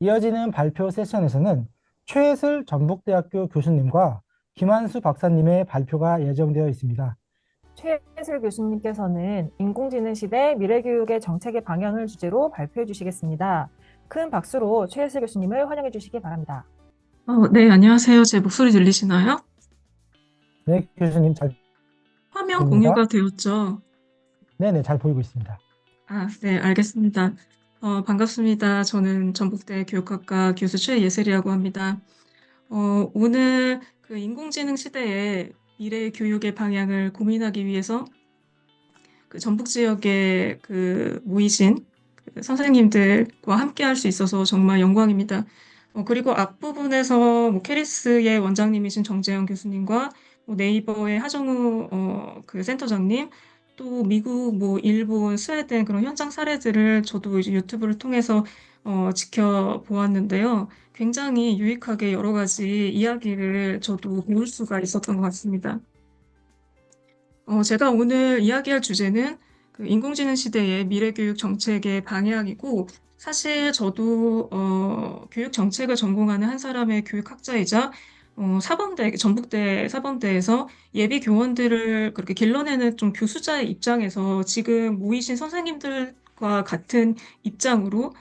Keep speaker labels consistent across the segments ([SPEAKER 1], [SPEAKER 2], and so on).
[SPEAKER 1] 이어지는 발표 세션에서는 최예슬 전북대학교 교수님과 김한수 박사님의 발표가 예정되어 있습니다.
[SPEAKER 2] 최예슬 교수님께서는 인공지능 시대 미래교육의 정책의 방향을 주제로 발표해 주시겠습니다. 큰 박수로 최예슬 교수님을 환영해 주시기 바랍니다.
[SPEAKER 3] 네, 안녕하세요. 제 목소리 들리시나요?
[SPEAKER 1] 네, 교수님 잘
[SPEAKER 3] 화면
[SPEAKER 1] 보입니다.
[SPEAKER 3] 공유가 되었죠?
[SPEAKER 1] 네네, 잘 보이고 있습니다.
[SPEAKER 3] 네, 알겠습니다. 반갑습니다. 저는 전북대 교육학과 교수 최예슬이라고 합니다. 오늘 그 인공지능 시대의 미래 교육의 방향을 고민하기 위해서 그 전북 지역에 그 모이신 그 선생님들과 함께 할 수 있어서 정말 영광입니다. 그리고 앞부분에서 뭐 캐리스의 원장님이신 정재영 교수님과 뭐 네이버의 하정우 그 센터장님, 또 미국, 뭐 일본, 스웨덴 그런 현장 사례들을 저도 이제 유튜브를 통해서 지켜보았는데요. 굉장히 유익하게 여러 가지 이야기를 저도 배울 수가 있었던 것 같습니다. 제가 오늘 이야기할 주제는 그 인공지능 시대의 미래교육 정책의 방향이고, 사실 저도 교육 정책을 전공하는 한 사람의 교육학자이자 사범대, 전북대 사범대에서 예비 교원들을 그렇게 길러내는 좀 교수자의 입장에서 지금 모이신 선생님들과 같은 입장으로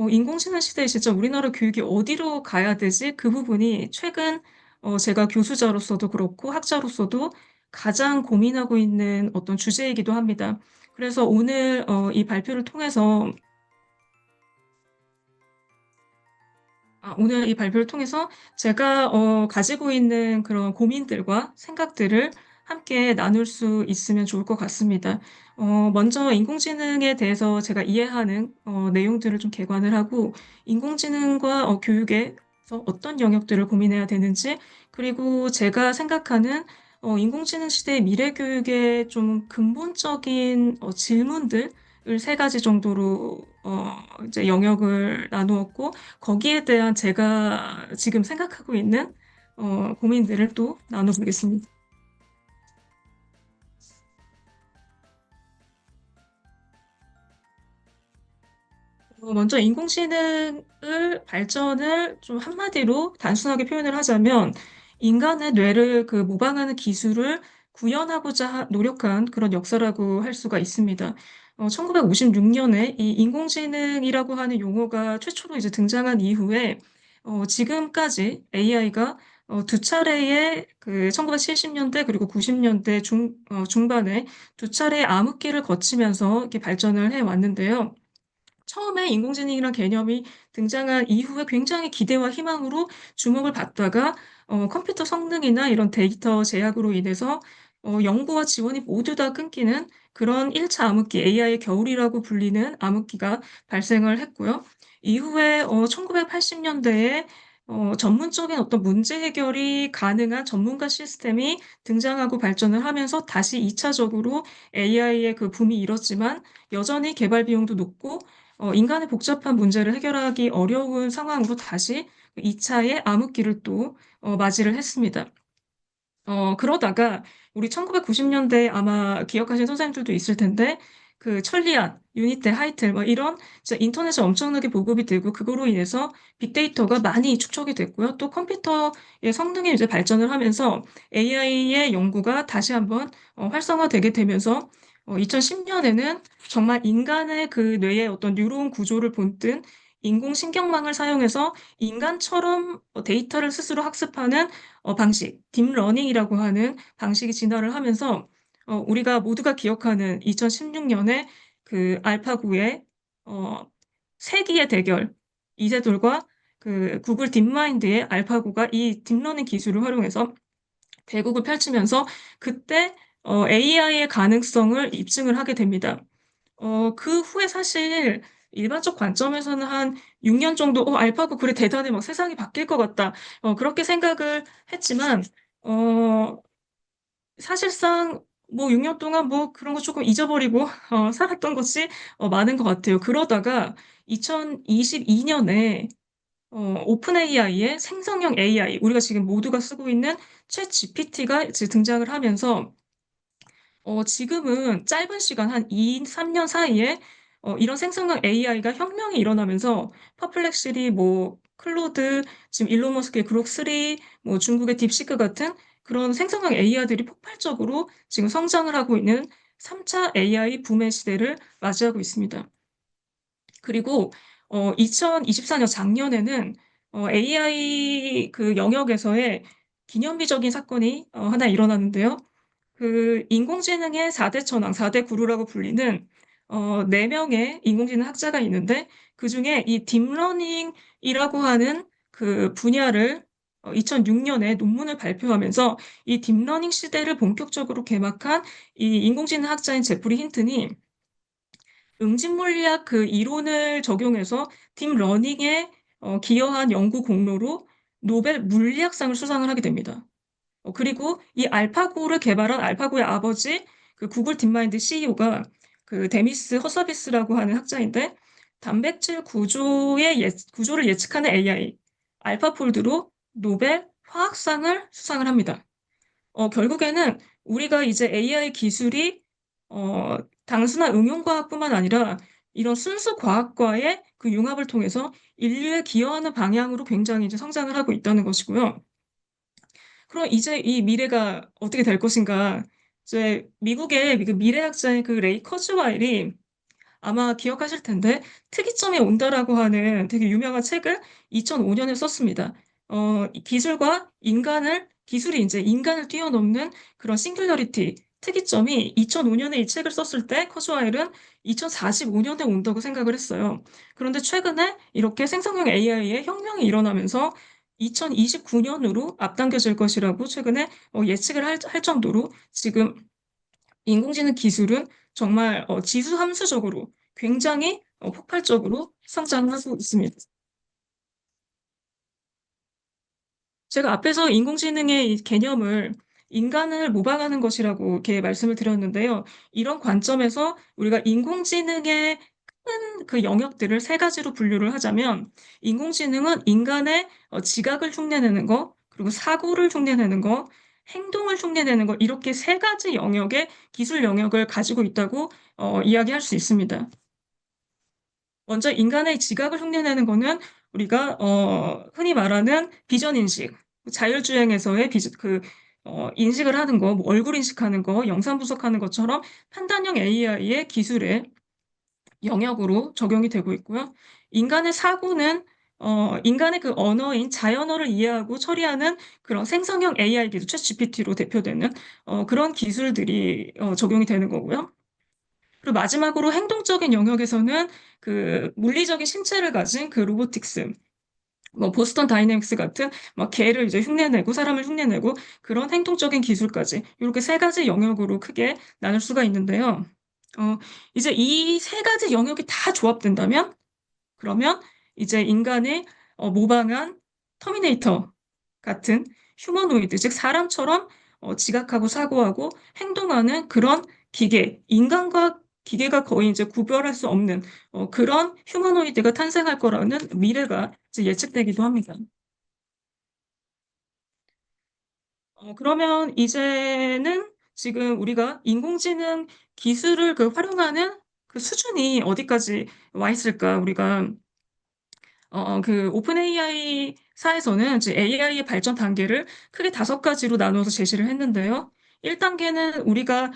[SPEAKER 3] 인공지능 시대에 진짜 우리나라 교육이 어디로 가야 되지? 그 부분이 최근 제가 교수자로서도 그렇고 학자로서도 가장 고민하고 있는 어떤 주제이기도 합니다. 그래서 오늘 이 발표를 통해서 오늘 이 발표를 통해서 제가 가지고 있는 그런 고민들과 생각들을 함께 나눌 수 있으면 좋을 것 같습니다. 먼저 인공지능에 대해서 제가 이해하는 내용들을 좀 개관을 하고 인공지능과 교육에서 어떤 영역들을 고민해야 되는지 그리고 제가 생각하는 인공지능 시대의 미래 교육의 좀 근본적인 질문들을 세 가지 정도로 이제 영역을 나누었고 거기에 대한 제가 지금 생각하고 있는 고민들을 또 나눠보겠습니다. 먼저 인공지능을 발전을 좀 한마디로 단순하게 표현을 하자면 인간의 뇌를 그 모방하는 기술을 구현하고자 노력한 그런 역사라고 할 수가 있습니다. 1956년에 이 인공지능이라고 하는 용어가 최초로 이제 등장한 이후에 지금까지 AI가 두 차례의 그 1970년대 그리고 90년대 중반에 두 차례의 암흑기를 거치면서 이렇게 발전을 해 왔는데요. 처음에 인공지능이란 개념이 등장한 이후에 굉장히 기대와 희망으로 주목을 받다가 컴퓨터 성능이나 이런 데이터 제약으로 인해서 연구와 지원이 모두 다 끊기는 그런 1차 암흑기, AI의 겨울이라고 불리는 암흑기가 발생을 했고요. 이후에 1980년대에 전문적인 어떤 문제 해결이 가능한 전문가 시스템이 등장하고 발전을 하면서 다시 2차적으로 AI의 그 붐이 일었지만 여전히 개발 비용도 높고 인간의 복잡한 문제를 해결하기 어려운 상황으로 다시 2차의 암흑기를 또 맞이를 했습니다. 그러다가 우리 1990년대 아마 기억하시는 선생님들도 있을 텐데 그 천리안, 유니테, 하이텔 뭐 이런 진짜 인터넷이 엄청나게 보급이 되고 그거로 인해서 빅데이터가 많이 축적이 됐고요. 또 컴퓨터의 성능이 이제 발전을 하면서 AI의 연구가 다시 한번 활성화되게 되면서 2010년에는 정말 인간의 그 뇌의 어떤 뉴런 구조를 본뜬 인공신경망을 사용해서 인간처럼 데이터를 스스로 학습하는 방식, 딥러닝이라고 하는 방식이 진화를 하면서 우리가 모두가 기억하는 2016년에 그 알파고의 어, 세기의 대결, 이세돌과 그 구글 딥마인드의 알파고가 이 딥러닝 기술을 활용해서 대국을 펼치면서 그때 AI의 가능성을 입증을 하게 됩니다. 그 후에 사실 일반적 관점에서는 한 6년 정도, 알파고 그래 대단해, 막 세상이 바뀔 것 같다. 그렇게 생각을 했지만, 어, 사실상 뭐 6년 동안 뭐 그런 거 조금 잊어버리고, 살았던 것이 많은 것 같아요. 그러다가 2022년에 오픈 AI의 생성형 AI, 우리가 지금 모두가 쓰고 있는 챗 GPT가 이제 등장을 하면서 지금은 짧은 시간, 한 2, 3년 사이에 이런 생성형 AI가 혁명이 일어나면서 퍼플렉시리, 뭐 클로드, 지금 일론 머스크의 그록 3, 뭐 중국의 딥시크 같은 그런 생성형 AI들이 폭발적으로 지금 성장을 하고 있는 3차 AI 붐의 시대를 맞이하고 있습니다. 그리고 2024년 작년에는 AI 그 영역에서의 기념비적인 사건이 하나 일어났는데요. 그 인공지능의 4대 천왕, 4대 구루라고 불리는 4명의 인공지능 학자가 있는데 그중에 이 딥러닝이라고 하는 그 분야를 2006년에 논문을 발표하면서 이 딥러닝 시대를 본격적으로 개막한 이 인공지능 학자인 제프리 힌튼이 응집물리학 그 이론을 적용해서 딥러닝에 기여한 연구 공로로 노벨 물리학상을 수상을 하게 됩니다. 그리고 이 알파고를 개발한 알파고의 아버지, 그 구글 딥마인드 CEO가 그 데미스 허서비스라고 하는 학자인데, 단백질 구조를 예측하는 AI, 알파폴드로 노벨 화학상을 수상을 합니다. 결국에는 우리가 이제 AI 기술이 단순한 응용과학뿐만 아니라 이런 순수 과학과의 그 융합을 통해서 인류에 기여하는 방향으로 굉장히 이제 성장을 하고 있다는 것이고요. 그럼 이제 이 미래가 어떻게 될 것인가? 이제 미국의 그 미래학자인 그 레이 커즈와일이 아마 기억하실 텐데 특이점이 온다라고 하는 되게 유명한 책을 2005년에 썼습니다. 이 기술이 이제 인간을 뛰어넘는 그런 싱귤러리티, 특이점이 2005년에 이 책을 썼을 때 커즈와일은 2045년에 온다고 생각을 했어요. 그런데 최근에 이렇게 생성형 AI의 혁명이 일어나면서 2029년으로 앞당겨질 것이라고 최근에 예측을 할 정도로 지금 인공지능 기술은 정말 지수함수적으로 굉장히 폭발적으로 성장하고 있습니다. 제가 앞에서 인공지능의 이 개념을 인간을 모방하는 것이라고 이렇게 말씀을 드렸는데요. 이런 관점에서 우리가 인공지능의 큰 그 영역들을 세 가지로 분류를 하자면, 인공지능은 인간의 지각을 흉내내는 거, 그리고 사고를 흉내내는 거, 행동을 흉내내는 거, 이렇게 세 가지 영역의 기술 영역을 가지고 있다고 이야기할 수 있습니다. 먼저 인간의 지각을 흉내내는 거는 우리가 흔히 말하는 비전 인식, 자율주행에서의 인식을 하는 거, 뭐 얼굴 인식하는 거, 영상 분석하는 것처럼 판단형 AI의 기술의 영역으로 적용이 되고 있고요. 인간의 사고는 인간의 그 언어인 자연어를 이해하고 처리하는 그런 생성형 AI 기술, 챗 GPT로 대표되는 그런 기술들이 적용이 되는 거고요. 그리고 마지막으로 행동적인 영역에서는 그 물리적인 신체를 가진 그 로보틱스, 뭐 보스턴 다이내믹스 같은 막 개를 이제 흉내내고 사람을 흉내내고 그런 행동적인 기술까지 이렇게 세 가지 영역으로 크게 나눌 수가 있는데요. 이제 이 세 가지 영역이 다 조합된다면 그러면 이제 인간의 모방한 터미네이터 같은 휴머노이드, 즉 사람처럼 지각하고 사고하고 행동하는 그런 인간과 기계가 거의 이제 구별할 수 없는 그런 휴머노이드가 탄생할 거라는 미래가 이제 예측되기도 합니다. 그러면 이제는 지금 우리가 인공지능 기술을 그 활용하는 그 수준이 어디까지 와 있을까? 우리가 그 오픈 AI사에서는 이제 AI의 발전 단계를 크게 5가지로 나누어서 제시를 했는데요. 1단계는 우리가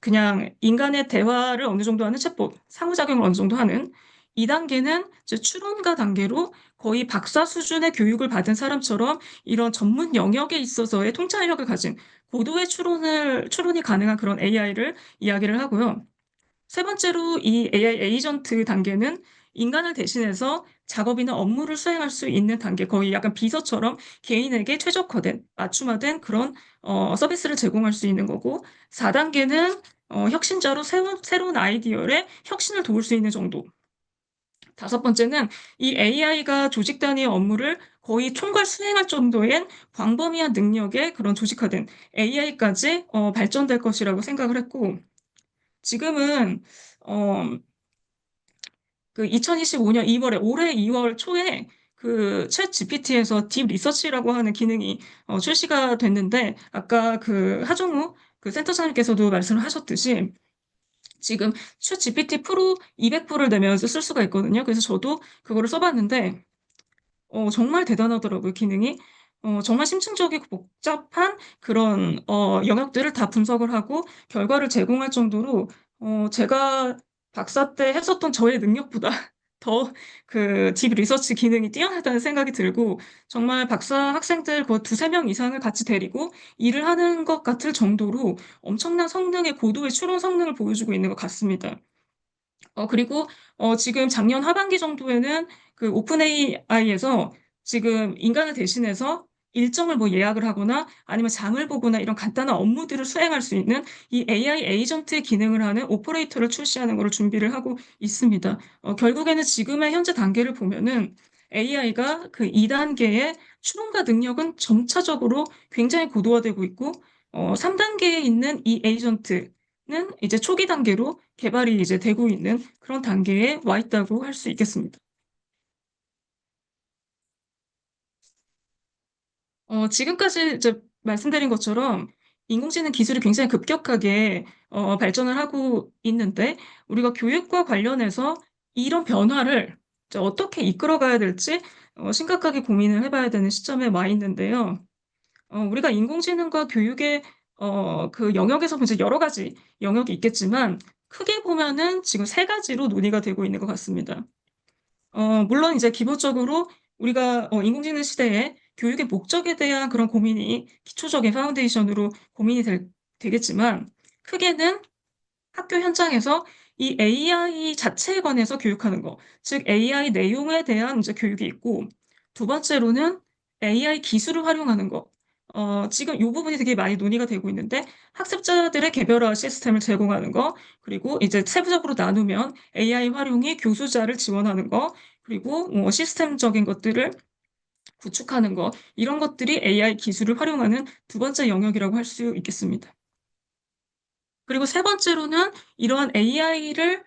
[SPEAKER 3] 그냥 인간의 대화를 어느 정도 하는 챗봇, 상호작용을 어느 정도 하는. 2단계는 이제 추론가 단계로 거의 박사 수준의 교육을 받은 사람처럼 이런 전문 영역에 있어서의 통찰력을 가진 고도의 추론이 가능한 그런 AI를 이야기를 하고요. 세 번째로 이 AI 에이전트 단계는 인간을 대신해서 작업이나 업무를 수행할 수 있는 단계, 거의 약간 비서처럼 개인에게 최적화된, 맞춤화된 그런 서비스를 제공할 수 있는 거고, 4단계는 혁신자로 새로운 아이디어에 혁신을 도울 수 있는 정도. 5번째는 이 AI가 조직 단위의 업무를 거의 총괄 수행할 정도의 광범위한 능력의 그런 조직화된 AI까지 발전될 것이라고 생각을 했고, 지금은 어, 그 2025년 2월에 올해 2월 초에 그 챗 GPT에서 딥 리서치라고 하는 기능이 출시가 됐는데 아까 그 하정우 그 센터장님께서도 말씀을 하셨듯이 지금 챗 GPT 프로 200불을 내면서 쓸 수가 있거든요. 그래서 저도 그거를 써봤는데, 정말 대단하더라고요, 기능이. 정말 심층적이고 복잡한 그런, 영역들을 다 분석을 하고 결과를 제공할 정도로, 제가 박사 때 했었던 저의 능력보다 더 그 딥 리서치 기능이 뛰어나다는 생각이 들고, 정말 박사 학생들 그 두세 명 이상을 같이 데리고 일을 하는 것 같을 정도로 엄청난 성능의 고도의 추론 성능을 보여주고 있는 것 같습니다. 그리고 지금 작년 하반기 정도에는 그 오픈 AI에서 지금 인간을 대신해서 일정을 뭐 예약을 하거나 아니면 장을 보거나 이런 간단한 업무들을 수행할 수 있는 이 AI 에이전트의 기능을 하는 오퍼레이터를 출시하는 것을 준비를 하고 있습니다. 결국에는 지금의 현재 단계를 보면은 AI가 그 2단계의 추론과 능력은 점차적으로 굉장히 고도화되고 있고, 3단계에 있는 이 에이전트 는 이제 초기 단계로 개발이 이제 되고 있는 그런 단계에 와 있다고 할 수 있겠습니다. 지금까지 이제 말씀드린 것처럼 인공지능 기술이 굉장히 급격하게 발전을 하고 있는데, 우리가 교육과 관련해서 이런 변화를 이제 어떻게 이끌어가야 될지 심각하게 고민을 해봐야 되는 시점에 와 있는데요. 우리가 인공지능과 교육의 그 영역에서 이제 여러 가지 영역이 있겠지만, 크게 보면은 지금 세 가지로 논의가 되고 있는 것 같습니다. 물론 이제 기본적으로 우리가 인공지능 시대에 교육의 목적에 대한 그런 고민이 기초적인 파운데이션으로 고민이 되겠지만, 크게는 학교 현장에서 이 AI 자체에 관해서 교육하는 거, 즉 AI 내용에 대한 이제 교육이 있고, 두 번째로는 AI 기술을 활용하는 거. 지금 이 부분이 되게 많이 논의가 되고 있는데, 학습자들의 개별화 시스템을 제공하는 거, 그리고 이제 세부적으로 나누면 AI 활용이 교수자를 지원하는 거, 그리고 시스템적인 것들을 구축하는 거, 이런 것들이 AI 기술을 활용하는 두 번째 영역이라고 할 수 있겠습니다. 그리고 세 번째로는 이러한 AI를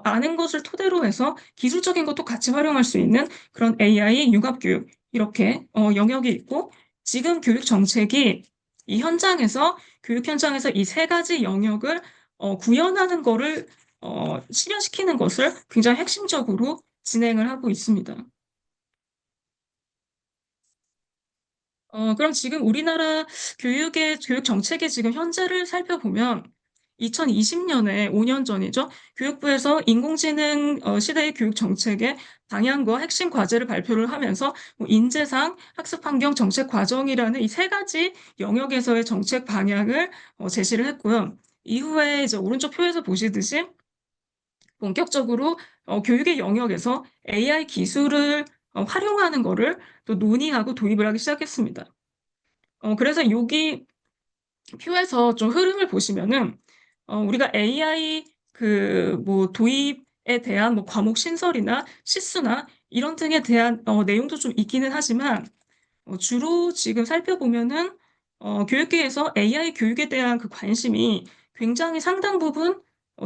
[SPEAKER 3] 아는 것을 토대로 해서 기술적인 것도 같이 활용할 수 있는 그런 AI 융합교육, 이렇게 영역이 있고, 지금 교육 정책이 이 현장에서, 교육 현장에서 이 세 가지 영역을 구현하는 거를 실현시키는 것을 굉장히 핵심적으로 진행을 하고 있습니다. 그럼 지금 우리나라 교육 정책의 지금 현재를 살펴보면 2020년에 5년 전이죠. 교육부에서 인공지능 시대의 교육 정책의 방향과 핵심 과제를 발표를 하면서 뭐 인재상, 학습환경, 정책 과정이라는 이 세 가지 영역에서의 정책 방향을 제시를 했고요. 이후에 이제 오른쪽 표에서 보시듯이 본격적으로 교육의 영역에서 AI 기술을 활용하는 거를 또 논의하고 도입을 하기 시작했습니다. 그래서 여기 표에서 좀 흐름을 보시면은, 우리가 AI 그 뭐 도입에 대한 뭐 과목 신설이나 시수나 이런 등에 대한 내용도 좀 있기는 하지만, 주로 지금 살펴보면은 교육계에서 AI 교육에 대한 그 관심이 굉장히 상당 부분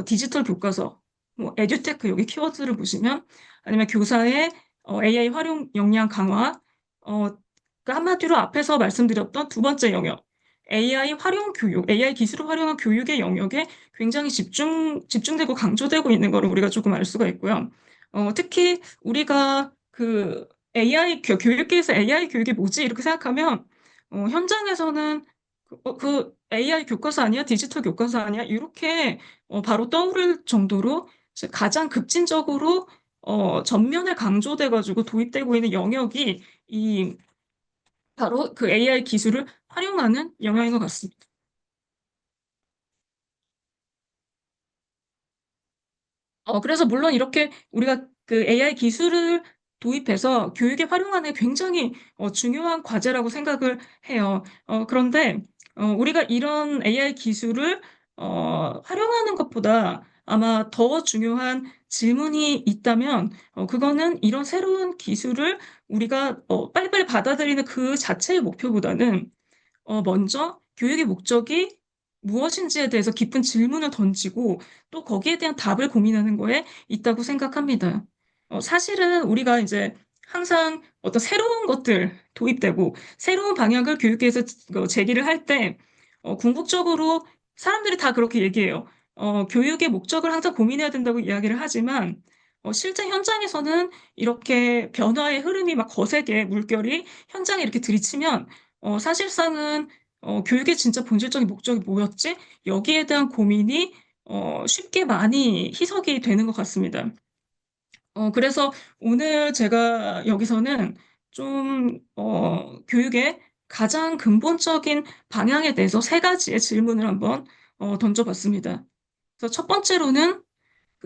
[SPEAKER 3] 디지털 교과서, 뭐 에듀테크 여기 키워드를 보시면, 아니면 교사의 AI 활용 역량 강화, 그 한마디로 앞에서 말씀드렸던 두 번째 영역, AI 활용 교육, AI 기술을 활용한 교육의 영역에 굉장히 집중되고 강조되고 있는 거를 우리가 조금 알 수가 있고요. 특히 우리가 그 교육계에서 AI 교육이 뭐지? 이렇게 생각하면, 현장에서는 그 AI 교과서 아니야? 디지털 교과서 아니야? 이렇게 바로 떠오를 정도로 가장 급진적으로 전면에 강조돼가지고 도입되고 있는 영역이 이 바로 그 AI 기술을 활용하는 영역인 것 같습니다. 그래서 물론 이렇게 우리가 그 AI 기술을 도입해서 교육에 활용하는 게 굉장히 중요한 과제라고 생각을 해요. 그런데 우리가 이런 AI 기술을 활용하는 것보다 아마 더 중요한 질문이 있다면, 그거는 이런 새로운 기술을 우리가 빨리빨리 받아들이는 그 자체의 목표보다는 먼저 교육의 목적이 무엇인지에 대해서 깊은 질문을 던지고 또 거기에 대한 답을 고민하는 거에 있다고 생각합니다. 사실은 우리가 이제 항상 어떤 새로운 것들 도입되고 새로운 방향을 교육계에서 제기를 할 때 궁극적으로 사람들이 다 그렇게 얘기해요. 교육의 목적을 항상 고민해야 된다고 이야기를 하지만, 실제 현장에서는 이렇게 변화의 흐름이 막 거세게 물결이 현장에 이렇게 들이치면, 사실상은 교육의 진짜 본질적인 목적이 뭐였지? 여기에 대한 고민이 쉽게 많이 희석이 되는 것 같습니다. 그래서 오늘 제가 여기서는 좀, 교육의 가장 근본적인 방향에 대해서 세 가지의 질문을 한번 던져봤습니다. 그래서 첫 번째로는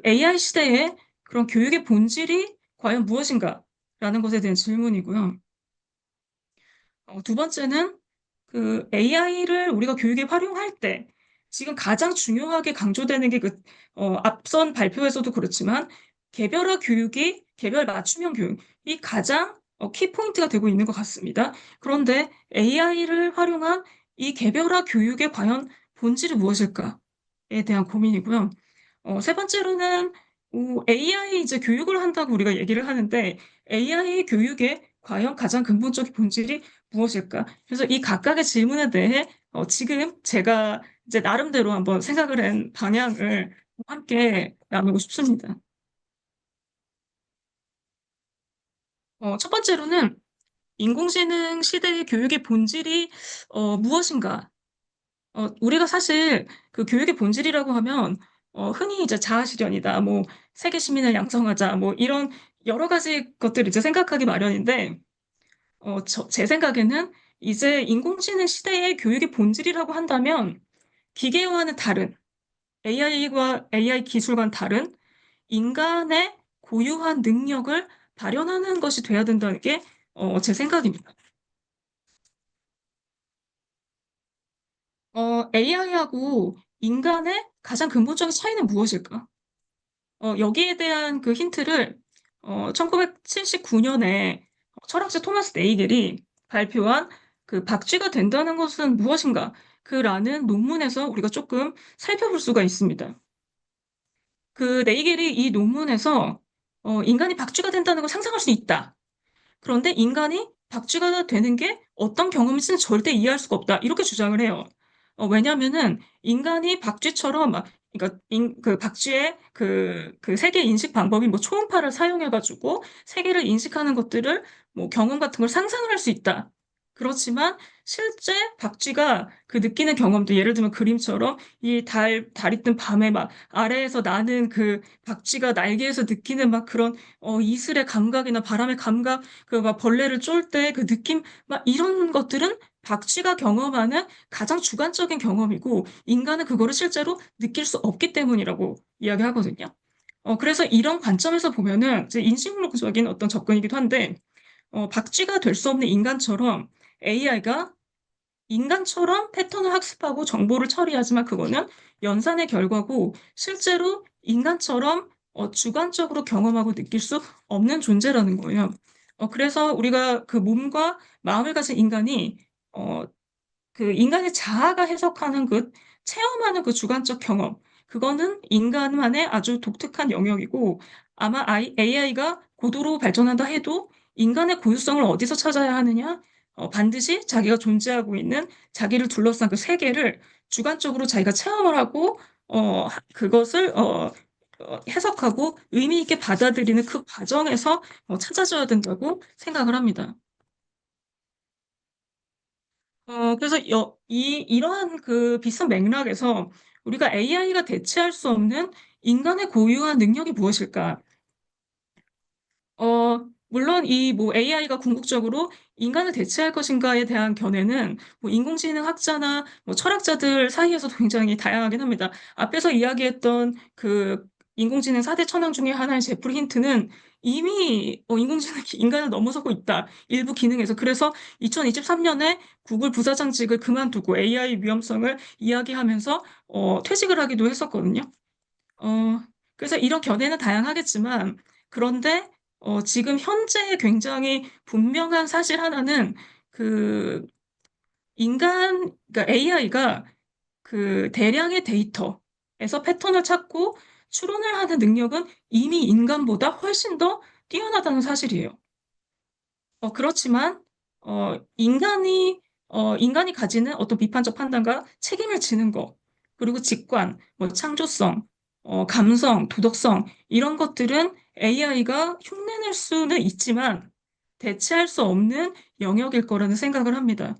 [SPEAKER 3] AI 시대에 그런 교육의 본질이 과연 무엇인가라는 것에 대한 질문이고요. 두 번째는 그 AI를 우리가 교육에 활용할 때 지금 가장 중요하게 강조되는 게 앞선 발표에서도 그렇지만 개별화 교육이 개별 맞춤형 교육이 가장 키포인트가 되고 있는 것 같습니다. 그런데 AI를 활용한 이 개별화 교육의 과연 본질이 무엇일까에 대한 고민이고요. 세 번째로는 AI 이제 교육을 한다고 우리가 얘기를 하는데 AI 교육의 과연 가장 근본적인 본질이 무엇일까? 그래서 이 각각의 질문에 대해 지금 제가 이제 나름대로 한번 생각을 한 방향을 함께 나누고 싶습니다. 첫 번째로는 인공지능 시대의 교육의 본질이 무엇인가? 우리가 사실 그 교육의 본질이라고 하면 흔히 이제 자아실현이다, 뭐 세계 시민을 양성하자, 뭐 이런 여러 가지 것들을 이제 생각하기 마련인데 제 생각에는 이제 인공지능 시대의 교육의 본질이라고 한다면 기계와는 다른 AI와 AI 기술과는 다른 인간의 고유한 능력을 발현하는 것이 돼야 된다는 게 제 생각입니다. AI하고 인간의 가장 근본적인 차이는 무엇일까? 여기에 대한 그 힌트를 1979년에 철학자 토마스 네이겔이 발표한 그 박쥐가 된다는 것은 무엇인가? 그라는 논문에서 우리가 조금 살펴볼 수가 있습니다. 그 네이겔이 이 논문에서 인간이 박쥐가 된다는 걸 상상할 수 있다. 그런데 인간이 박쥐가 되는 게 어떤 경험인지는 절대 이해할 수가 없다. 이렇게 주장을 해요. 왜냐면은 인간이 박쥐처럼 막, 그러니까 그 박쥐의 그 세계 인식 방법이 뭐 초음파를 사용해가지고 세계를 인식하는 것들을 뭐 경험 같은 걸 상상을 할 수 있다. 그렇지만 실제 박쥐가 그 느끼는 경험도 예를 들면 그림처럼 이 달이 뜬 밤에 막 아래에서 나는 그 박쥐가 날개에서 느끼는 막 그런 이슬의 감각이나 바람의 감각, 그 막 벌레를 쫄 때 그 느낌, 막 이런 것들은 박쥐가 경험하는 가장 주관적인 경험이고 인간은 그거를 실제로 느낄 수 없기 때문이라고 이야기하거든요. 그래서 이런 관점에서 보면은 이제 인식론적인 어떤 접근이기도 한데 박쥐가 될 수 없는 인간처럼 AI가 인간처럼 패턴을 학습하고 정보를 처리하지만 그거는 연산의 결과고 실제로 인간처럼 주관적으로 경험하고 느낄 수 없는 존재라는 거예요. 그래서 우리가 그 몸과 마음을 가진 인간이 어, 그 인간의 자아가 해석하는 체험하는 그 주관적 경험, 그거는 인간만의 아주 독특한 영역이고 아마 AI가 고도로 발전한다 해도 인간의 고유성을 어디서 찾아야 하느냐? 반드시 자기가 존재하고 있는 자기를 둘러싼 그 세계를 주관적으로 자기가 체험을 하고 그것을 해석하고 의미 있게 받아들이는 그 과정에서 찾아져야 된다고 생각을 합니다. 그래서 이러한 그 비슷한 맥락에서 우리가 AI가 대체할 수 없는 인간의 고유한 능력이 무엇일까? 물론 이 뭐 AI가 궁극적으로 인간을 대체할 것인가에 대한 견해는 뭐 인공지능 학자나 뭐 철학자들 사이에서도 굉장히 다양하긴 합니다. 앞에서 이야기했던 그 인공지능 4대 천왕 중에 하나인 제프리 힌트는 이미 인공지능이 인간을 넘어서고 있다. 일부 기능에서. 그래서 2023년에 구글 부사장직을 그만두고 AI 위험성을 이야기하면서 퇴직을 하기도 했었거든요. 어, 그래서 이런 견해는 다양하겠지만, 그런데 지금 현재 굉장히 분명한 사실 하나는 그 그러니까 AI가 그 대량의 데이터에서 패턴을 찾고 추론을 하는 능력은 이미 인간보다 훨씬 더 뛰어나다는 사실이에요. 그렇지만 인간이 가지는 어떤 비판적 판단과 책임을 지는 거, 그리고 직관, 뭐 창조성, 감성, 도덕성, 이런 것들은 AI가 흉내낼 수는 있지만 대체할 수 없는 영역일 거라는 생각을 합니다.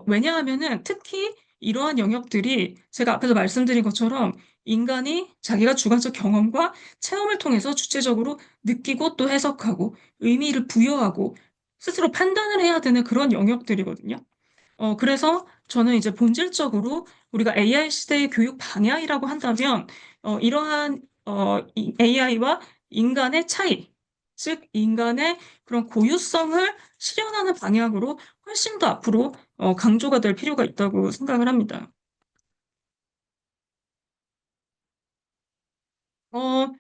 [SPEAKER 3] 왜냐하면은 특히 이러한 영역들이 제가 앞에서 말씀드린 것처럼 인간이 자기가 주관적 경험과 체험을 통해서 주체적으로 느끼고 또 해석하고 의미를 부여하고 스스로 판단을 해야 되는 그런 영역들이거든요. 그래서 저는 이제 본질적으로 우리가 AI 시대의 교육 방향이라고 한다면, 이러한, AI와 인간의 차이, 즉, 인간의 그런 고유성을 실현하는 방향으로 훨씬 더 앞으로, 강조가 될 필요가 있다고 생각을 합니다.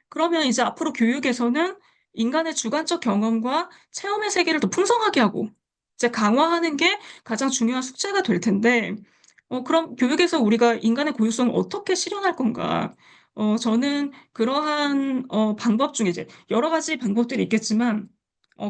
[SPEAKER 3] 그러면 이제 앞으로 교육에서는 인간의 주관적 경험과 체험의 세계를 더 풍성하게 하고, 이제 강화하는 게 가장 중요한 숙제가 될 텐데, 그럼 교육에서 우리가 인간의 고유성을 어떻게 실현할 건가? 저는 그러한, 방법 중에 이제 여러 가지 방법들이 있겠지만,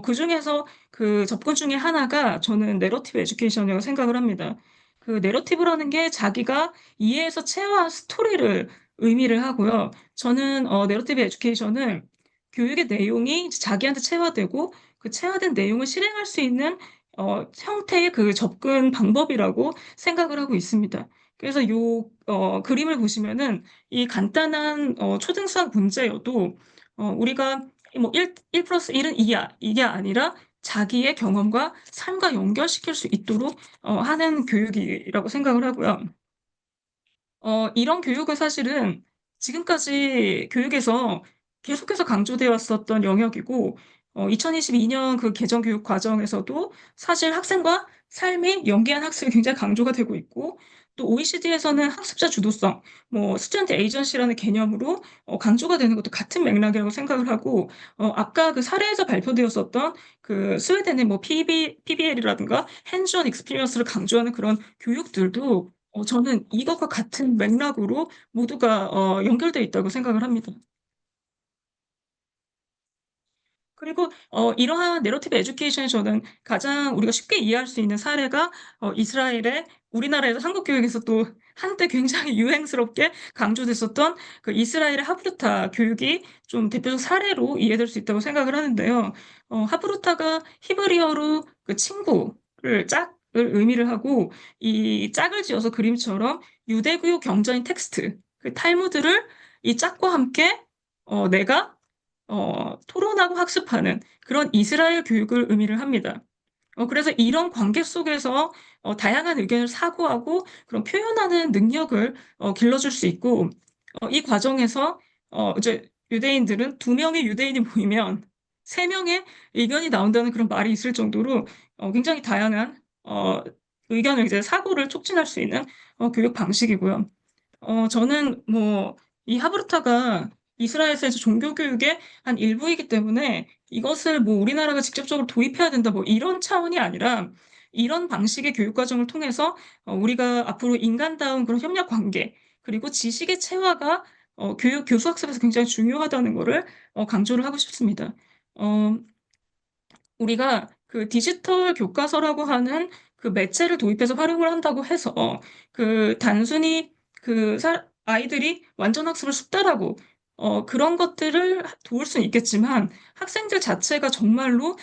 [SPEAKER 3] 그 중에서 그 접근 중에 하나가 저는 내러티브 에듀케이션이라고 생각을 합니다. 그 내러티브라는 게 자기가 이해해서 체화한 스토리를 의미를 하고요. 저는 내러티브 에듀케이션은 교육의 내용이 자기한테 체화되고 그 체화된 내용을 실행할 수 있는 형태의 그 접근 방법이라고 생각을 하고 있습니다. 그래서 요 그림을 보시면은 이 간단한 초등수학 문제여도 우리가 뭐 1 플러스 1은 2야 이게 아니라 자기의 경험과 삶과 연결시킬 수 있도록 하는 교육이라고 생각을 하고요. 이런 교육은 사실은 지금까지 교육에서 계속해서 강조되어 왔었던 영역이고, 2022년 그 개정 교육 과정에서도 사실 학생과 삶이 연계한 학습이 굉장히 강조가 되고 있고, 또 OECD에서는 학습자 주도성, 뭐 스튜던트 에이전시라는 개념으로 강조가 되는 것도 같은 맥락이라고 생각을 하고, 아까 그 사례에서 발표되었었던 그 스웨덴의 뭐 PBL이라든가 핸즈온 익스피리언스를 강조하는 그런 교육들도 저는 이것과 같은 맥락으로 모두가 연결돼 있다고 생각을 합니다. 그리고 이러한 내러티브 에듀케이션에 저는 가장 우리가 쉽게 이해할 수 있는 사례가 이스라엘의 우리나라에서 한국 교육에서 또 한때 굉장히 유행스럽게 강조됐었던 그 이스라엘의 하브르타 교육이 좀 대표적 사례로 이해될 수 있다고 생각을 하는데요. 하브르타가 히브리어로 그 친구를 짝을 의미를 하고 이 짝을 지어서 그림처럼 유대교육 경전인 텍스트, 그 탈무드를 이 짝과 함께 내가 토론하고 학습하는 그런 이스라엘 교육을 의미를 합니다. 그래서 이런 관계 속에서 다양한 의견을 사고하고 그런 표현하는 능력을 길러줄 수 있고, 이 과정에서 이제 유대인들은 두 명의 유대인이 모이면 세 명의 의견이 나온다는 그런 말이 있을 정도로 굉장히 다양한 의견을 이제 사고를 촉진할 수 있는 교육 방식이고요. 저는 뭐, 이 하브르타가 이스라엘에서 종교 교육의 한 일부이기 때문에 이것을 뭐 우리나라가 직접적으로 도입해야 된다, 뭐 이런 차원이 아니라 이런 방식의 교육 과정을 통해서 우리가 앞으로 인간다운 그런 협력 관계, 그리고 지식의 체화가 교수 학습에서 굉장히 중요하다는 거를 강조를 하고 싶습니다. 어, 우리가 그 디지털 교과서라고 하는 그 매체를 도입해서 활용을 한다고 해서 그 단순히 아이들이 완전 학습을 숙달하고 그런 것들을 도울 수는 있겠지만 학생들 자체가 정말로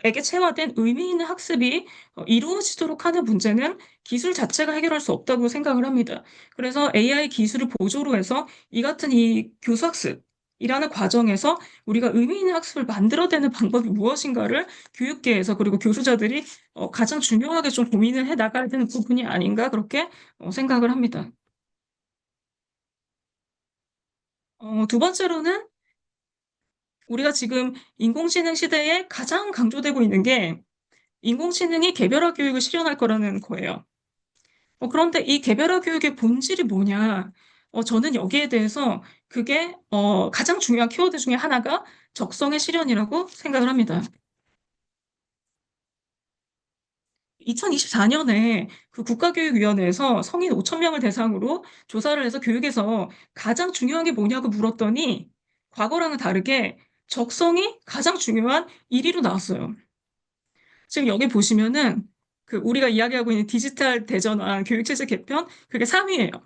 [SPEAKER 3] 에게 체화된 의미 있는 학습이 이루어지도록 하는 문제는 기술 자체가 해결할 수 없다고 생각을 합니다. 그래서 AI 기술을 보조로 해서 이 같은 이 교수학습이라는 과정에서 우리가 의미 있는 학습을 만들어내는 방법이 무엇인가를 교육계에서 그리고 교수자들이 가장 중요하게 좀 고민을 해 나가야 되는 부분이 아닌가 그렇게 생각을 합니다. 두 번째로는 우리가 지금 인공지능 시대에 가장 강조되고 있는 게 인공지능이 개별화 교육을 실현할 거라는 거예요. 그런데 이 개별화 교육의 본질이 뭐냐? 저는 여기에 대해서 그게 가장 중요한 키워드 중에 하나가 적성의 실현이라고 생각을 합니다. 2024년에 그 국가교육위원회에서 성인 5천 명을 대상으로 조사를 해서 교육에서 가장 중요한 게 뭐냐고 물었더니 과거랑은 다르게 적성이 가장 중요한 1위로 나왔어요. 지금 여기 보시면은 그 우리가 이야기하고 있는 디지털 대전환 교육체제 개편 그게 3위예요.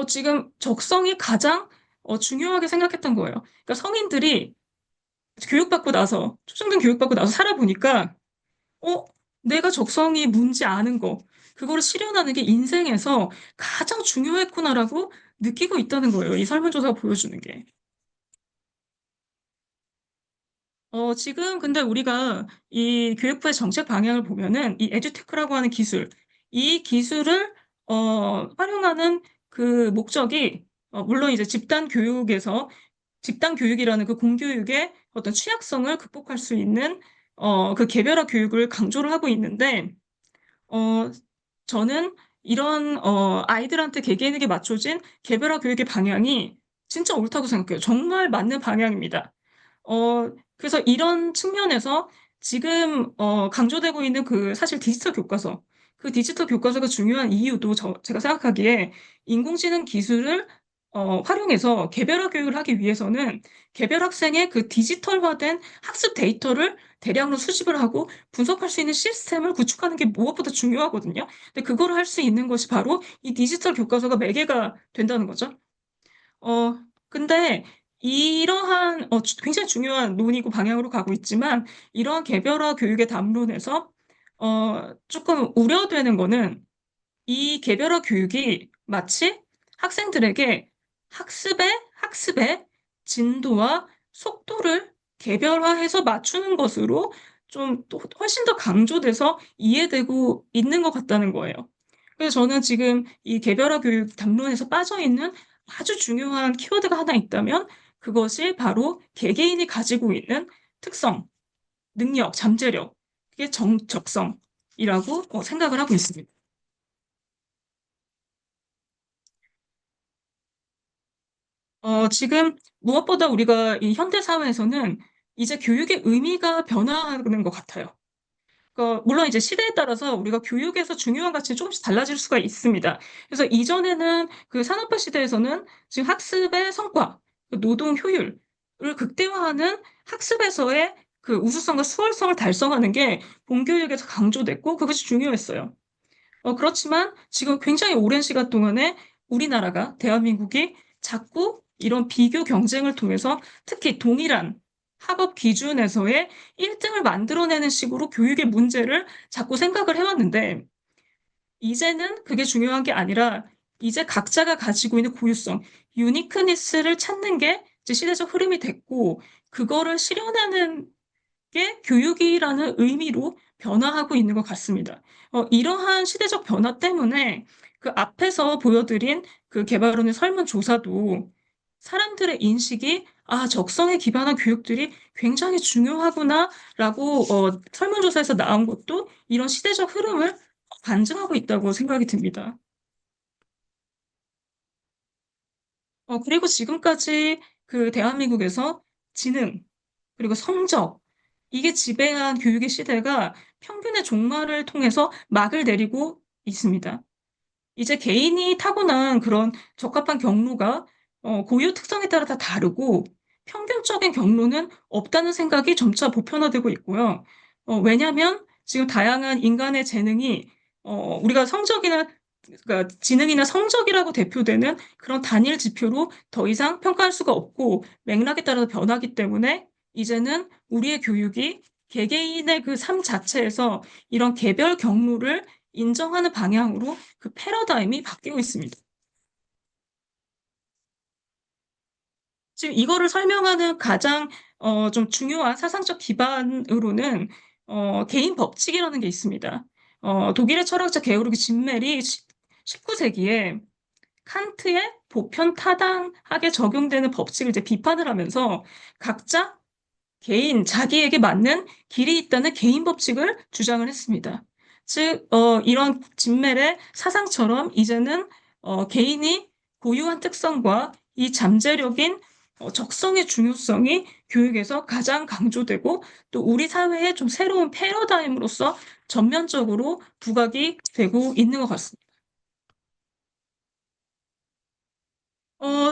[SPEAKER 3] 지금 적성이 가장 중요하게 생각했던 거예요. 그러니까 성인들이 교육받고 나서 초중등 교육받고 나서 살아보니까 어, 내가 적성이 뭔지 아는 거, 그거를 실현하는 게 인생에서 가장 중요했구나라고 느끼고 있다는 거예요. 이 설문조사가 보여주는 게. 지금 근데 우리가 이 교육부의 정책 방향을 보면은 이 에듀테크라고 하는 기술, 이 기술을 활용하는 그 목적이 물론 이제 집단 교육이라는 그 공교육의 어떤 취약성을 극복할 수 있는 그 개별화 교육을 강조를 하고 있는데 어, 저는 이런 아이들한테 개개인에게 맞춰진 개별화 교육의 방향이 진짜 옳다고 생각해요. 정말 맞는 방향입니다. 그래서 이런 측면에서 지금 강조되고 있는 그 사실 디지털 교과서, 그 디지털 교과서가 중요한 이유도 제가 생각하기에 인공지능 기술을 활용해서 개별화 교육을 하기 위해서는 개별 학생의 그 디지털화된 학습 데이터를 대량으로 수집을 하고 분석할 수 있는 시스템을 구축하는 게 무엇보다 중요하거든요. 근데 그거를 할 수 있는 것이 바로 이 디지털 교과서가 매개가 된다는 거죠. 근데 이러한 굉장히 중요한 논의고 방향으로 가고 있지만 이러한 개별화 교육의 담론에서 조금 우려되는 거는 이 개별화 교육이 마치 학생들에게 학습의 진도와 속도를 개별화해서 맞추는 것으로 좀 또 훨씬 더 강조돼서 이해되고 있는 것 같다는 거예요. 그래서 저는 지금 이 개별화 교육 담론에서 빠져 있는 아주 중요한 키워드가 하나 있다면 그것이 바로 개개인이 가지고 있는 특성, 능력, 잠재력, 그게 적성이라고 생각을 하고 있습니다. 지금 무엇보다 우리가 이 현대 사회에서는 이제 교육의 의미가 변화하는 것 같아요. 물론 이제 시대에 따라서 우리가 교육에서 중요한 가치는 조금씩 달라질 수가 있습니다. 그래서 이전에는 그 산업화 시대에서는 지금 학습의 성과, 그 노동 효율을 극대화하는 학습에서의 그 우수성과 수월성을 달성하는 게 본교육에서 강조됐고 그것이 중요했어요. 그렇지만 지금 굉장히 오랜 시간 동안에 우리나라가, 대한민국이 자꾸 이런 비교 경쟁을 통해서 특히 동일한 학업 기준에서의 1등을 만들어내는 식으로 교육의 문제를 자꾸 생각을 해왔는데, 이제는 그게 중요한 게 아니라, 이제 각자가 가지고 있는 고유성, 유니크니스를 찾는 게 이제 시대적 흐름이 됐고, 그거를 실현하는 게 교육이라는 의미로 변화하고 있는 것 같습니다. 이러한 시대적 변화 때문에 그 앞에서 보여드린 그 개발원의 설문조사도 사람들의 인식이 적성에 기반한 교육들이 굉장히 중요하구나라고 설문조사에서 나온 것도 이런 시대적 흐름을 반증하고 있다고 생각이 듭니다. 그리고 지금까지 그 대한민국에서 지능, 그리고 성적, 이게 지배한 교육의 시대가 평균의 종말을 통해서 막을 내리고 있습니다. 이제 개인이 타고난 그런 적합한 경로가 고유 특성에 따라 다 다르고 평균적인 경로는 없다는 생각이 점차 보편화되고 있고요. 왜냐하면 지금 다양한 인간의 재능이 우리가 성적이나 그러니까 지능이나 성적이라고 대표되는 그런 단일 지표로 더 이상 평가할 수가 없고 맥락에 따라서 변하기 때문에 이제는 우리의 교육이 개개인의 그 삶 자체에서 이런 개별 경로를 인정하는 방향으로 그 패러다임이 바뀌고 있습니다. 지금 이거를 설명하는 가장 좀 중요한 사상적 기반으로는 개인 법칙이라는 게 있습니다. 독일의 철학자 게오르기 진멜이 19세기에 칸트의 보편 타당하게 적용되는 법칙을 이제 비판을 하면서 각자 자기에게 맞는 길이 있다는 개인 법칙을 주장을 했습니다. 즉, 이런 진멜의 사상처럼 이제는 개인이 고유한 특성과 이 잠재력인 적성의 중요성이 교육에서 가장 강조되고 또 우리 사회의 좀 새로운 패러다임으로서 전면적으로 부각이 되고 있는 것 같습니다.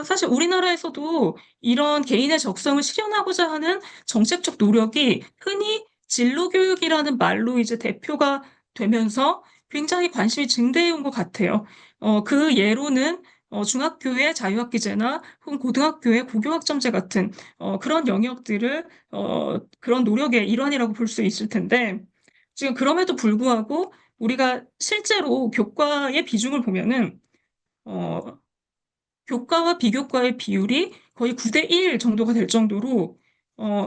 [SPEAKER 3] 사실 우리나라에서도 이런 개인의 적성을 실현하고자 하는 정책적 노력이 흔히 진로교육이라는 말로 이제 대표가 되면서 굉장히 관심이 증대해 온 것 같아요. 그 예로는 중학교의 자유학기제나 혹은 고등학교의 고교학점제 같은 그런 영역들을 그런 노력의 일환이라고 볼 수 있을 텐데 지금 그럼에도 불구하고 우리가 실제로 교과의 비중을 보면은 어, 교과와 비교과의 비율이 거의 9대 1 정도가 될 정도로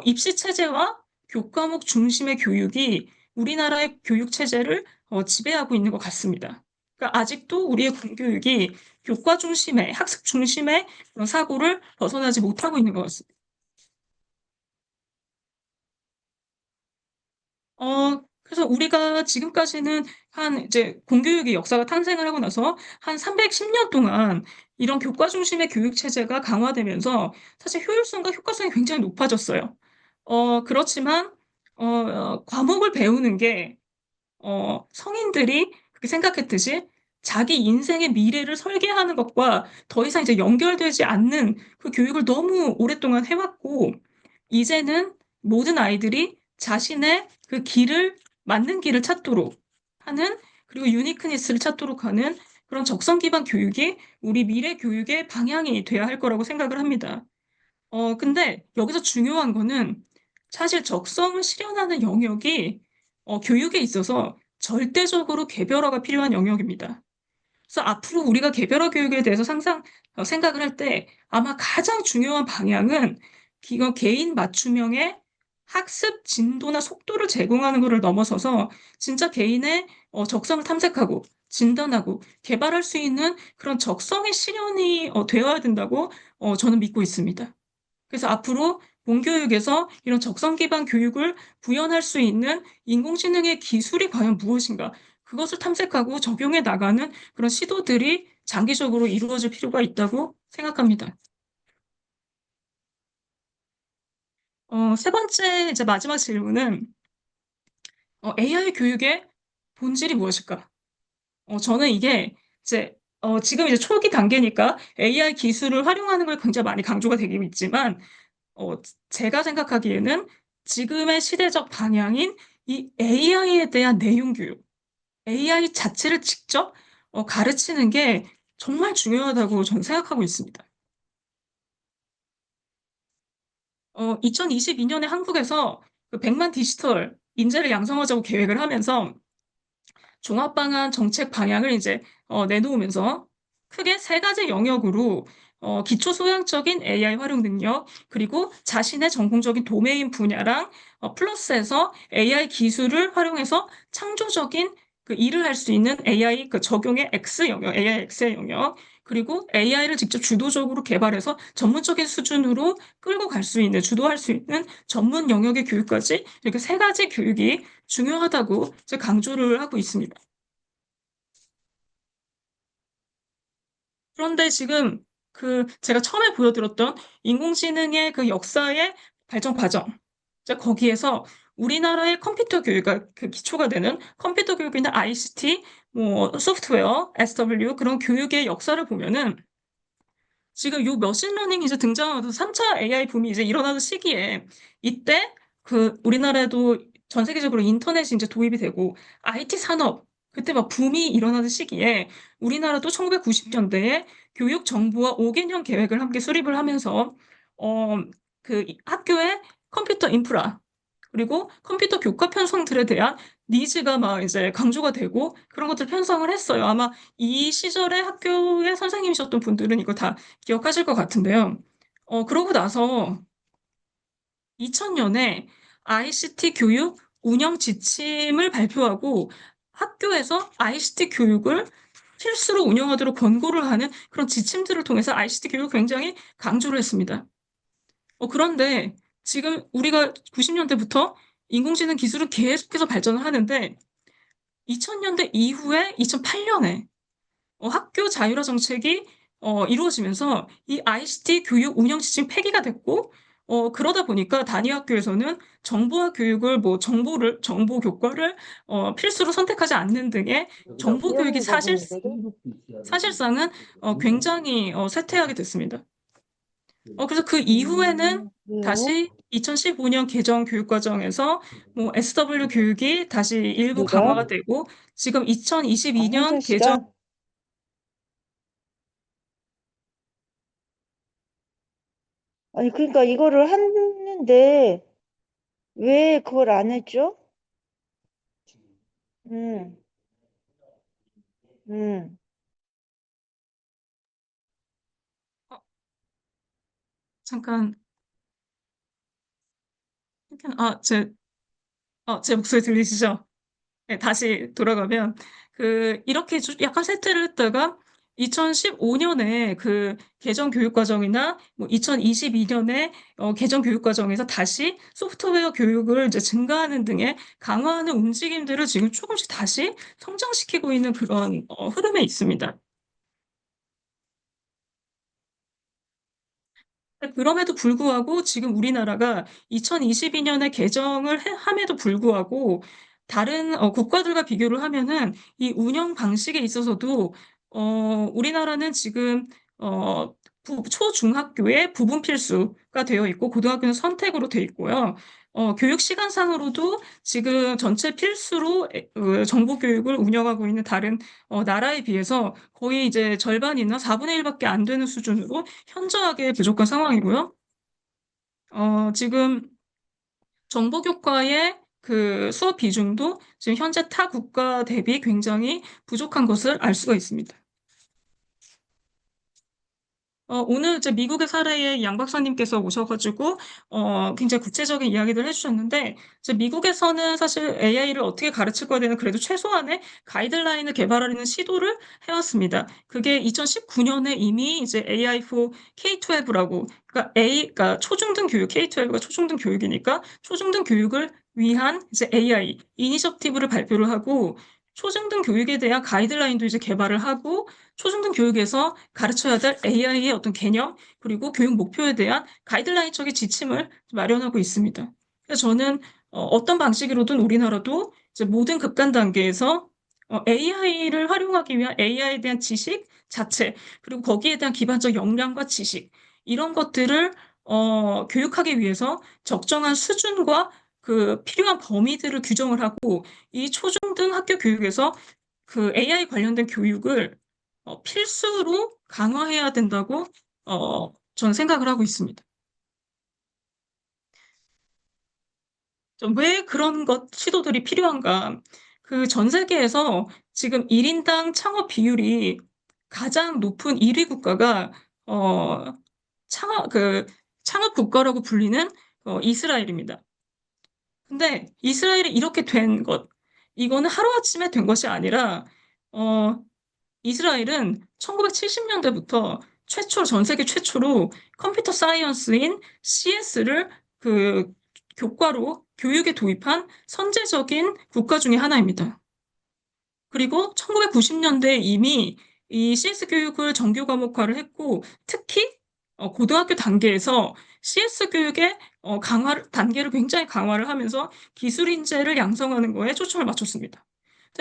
[SPEAKER 3] 입시 체제와 교과목 중심의 교육이 우리나라의 교육 체제를 지배하고 있는 것 같습니다. 그러니까 아직도 우리의 공교육이 교과 중심의 학습 중심의 그런 사고를 벗어나지 못하고 있는 것 같습니다. 그래서 우리가 지금까지는 한 이제 공교육의 역사가 탄생을 하고 나서 한 310년 동안 이런 교과 중심의 교육 체제가 강화되면서 사실 효율성과 효과성이 굉장히 높아졌어요. 그렇지만, 과목을 배우는 게, 성인들이 그렇게 생각했듯이 자기 인생의 미래를 설계하는 것과 더 이상 이제 연결되지 않는 그 교육을 너무 오랫동안 해왔고, 이제는 모든 아이들이 자신의 그 길을, 맞는 길을 찾도록 하는, 그리고 유니크니스를 찾도록 하는 그런 적성 기반 교육이 우리 미래 교육의 방향이 돼야 할 거라고 생각을 합니다. 근데 여기서 중요한 거는 사실 적성을 실현하는 영역이 교육에 있어서 절대적으로 개별화가 필요한 영역입니다. 그래서 앞으로 우리가 개별화 교육에 대해서 생각을 할 때 아마 가장 중요한 방향은 이거 개인 맞춤형의 학습 진도나 속도를 제공하는 것을 넘어서서 진짜 개인의 적성을 탐색하고 진단하고 개발할 수 있는 그런 적성의 실현이 되어야 된다고 저는 믿고 있습니다. 그래서 앞으로 공교육에서 이런 적성 기반 교육을 구현할 수 있는 인공지능의 기술이 과연 무엇인가? 그것을 탐색하고 적용해 나가는 그런 시도들이 장기적으로 이루어질 필요가 있다고 생각합니다. 세 번째, 이제 마지막 질문은 AI 교육의 본질이 무엇일까? 저는 이게 이제 지금 이제 초기 단계니까 AI 기술을 활용하는 걸 굉장히 많이 강조가 되고 있지만 제가 생각하기에는 지금의 시대적 방향인 이 AI에 대한 내용 교육, AI 자체를 직접 가르치는 게 정말 중요하다고 저는 생각하고 있습니다. 2022년에 한국에서 그 100만 디지털 인재를 양성하자고 계획을 하면서 종합방안 정책 방향을 이제 내놓으면서 크게 세 가지 영역으로 기초 소양적인 AI 활용 능력, 그리고 자신의 전공적인 도메인 분야랑 플러스해서 AI 기술을 활용해서 창조적인 그 일을 할 수 있는 AI 그 적용의 X 영역, AI X의 영역, 그리고 AI를 직접 주도적으로 개발해서 전문적인 수준으로 끌고 갈 수 있는, 주도할 수 있는 전문 영역의 교육까지 이렇게 세 가지 교육이 중요하다고 이제 강조를 하고 있습니다. 그런데 지금 그 제가 처음에 보여드렸던 인공지능의 그 역사의 발전 과정, 이제 거기에서 우리나라의 컴퓨터 교육, 그 기초가 되는 컴퓨터 교육이나 ICT, 뭐 소프트웨어, SW 그런 교육의 역사를 보면은 지금 요 머신러닝이 이제 등장하면서 3차 AI 붐이 이제 일어나는 시기에 이때 그 우리나라에도 전 세계적으로 인터넷이 이제 도입이 되고 IT 산업 그때 막 붐이 일어나는 시기에 우리나라도 1990년대에 교육 정보화 5개년 계획을 함께 수립을 하면서 어, 그 학교의 컴퓨터 인프라 그리고 컴퓨터 교과 편성들에 대한 니즈가 막 이제 강조가 되고 그런 것들 편성을 했어요. 아마 이 시절에 학교의 선생님이셨던 분들은 이거 다 기억하실 것 같은데요. 그러고 나서 2000년에 ICT 교육 운영 지침을 발표하고 학교에서 ICT 교육을 필수로 운영하도록 권고를 하는 그런 지침들을 통해서 ICT 교육을 굉장히 강조를 했습니다. 그런데 지금 우리가 90년대부터 인공지능 기술은 계속해서 발전을 하는데 2000년대 이후에 2008년에 학교 자율화 정책이 이루어지면서 이 ICT 교육 운영 지침 폐기가 됐고 그러다 보니까 단위 학교에서는 정보화 교육을 뭐 정보 교과를 필수로 선택하지 않는 등의 정보 교육이 사실상은 굉장히 쇠퇴하게 됐습니다. 그래서 그 이후에는
[SPEAKER 4] 왜요?
[SPEAKER 3] 다시 2015년 개정 교육과정에서 뭐 SW 교육이 다시 일부
[SPEAKER 4] 누가?
[SPEAKER 3] 강화가 되고 지금
[SPEAKER 4] 아,
[SPEAKER 3] 2022년
[SPEAKER 4] 현정
[SPEAKER 3] 개정.
[SPEAKER 4] 씨가? 아니, 그러니까 이거를 했는데 왜 그걸 안 했죠? 음, 음.
[SPEAKER 3] 어, 잠깐, 아, 제 목소리 들리시죠? 네, 다시 돌아가면, 이렇게 약간 세트를 했다가, 2015년에 그 개정 교육과정이나, 뭐 2022년에 개정 교육과정에서 다시 소프트웨어 교육을 이제 증가하는 등의 강화하는 움직임들을 지금 조금씩 다시 성장시키고 있는 그런 흐름에 있습니다. 그럼에도 불구하고 지금 우리나라가 2022년에 개정을 함에도 불구하고 다른 국가들과 비교를 하면은 이 운영 방식에 있어서도 우리나라는 지금 어, 초중학교에 부분 필수가 되어 있고 고등학교는 선택으로 되어 있고요. 교육 시간상으로도 지금 전체 필수로 정보 교육을 운영하고 있는 다른 나라에 비해서 거의 이제 절반이나 4분의 1밖에 안 되는 수준으로 현저하게 부족한 상황이고요. 지금 정보교과의 그 수업 비중도 지금 현재 타 국가 대비 굉장히 부족한 것을 알 수가 있습니다. 오늘 이제 미국의 사례에 양 박사님께서 오셔가지고, 굉장히 구체적인 이야기를 해주셨는데, 이제 미국에서는 사실 AI를 어떻게 가르칠 거에 대한 그래도 최소한의 가이드라인을 개발하려는 시도를 해왔습니다. 그게 2019년에 이미 이제 AI for K-12라고, 그러니까 초중등 교육, K-12가 초중등 교육이니까 초중등 교육을 위한 이제 AI 이니셔티브를 발표를 하고, 초중등 교육에 대한 가이드라인도 이제 개발을 하고, 초중등 교육에서 가르쳐야 될 AI의 어떤 개념, 그리고 교육 목표에 대한 가이드라인적인 지침을 마련하고 있습니다. 그래서 저는 떤 방식으로든 우리나라도 이제 모든 급간 단계에서 AI를 활용하기 위한 AI에 대한 지식 자체, 그리고 거기에 대한 기반적 역량과 지식, 이런 것들을 교육하기 위해서 적정한 수준과 그 필요한 범위들을 규정을 하고 이 초중등 학교 교육에서 그 AI 관련된 교육을 필수로 강화해야 된다고 저는 생각을 하고 있습니다. 왜 그런 시도들이 필요한가? 그 전 세계에서 지금 1인당 창업 비율이 가장 높은 1위 국가가 창업 국가라고 불리는 이스라엘입니다. 근데 이스라엘이 이렇게 된 것, 이거는 하루아침에 된 것이 아니라 어, 이스라엘은 1970년대부터 전 세계 최초로 컴퓨터 사이언스인 CS를 그 교과로 교육에 도입한 선제적인 국가 중에 하나입니다. 그리고 1990년대에 이미 이 CS 교육을 정규 과목화를 했고, 특히 고등학교 단계에서 CS 교육의 단계를 굉장히 강화를 하면서 기술 인재를 양성하는 거에 초점을 맞췄습니다.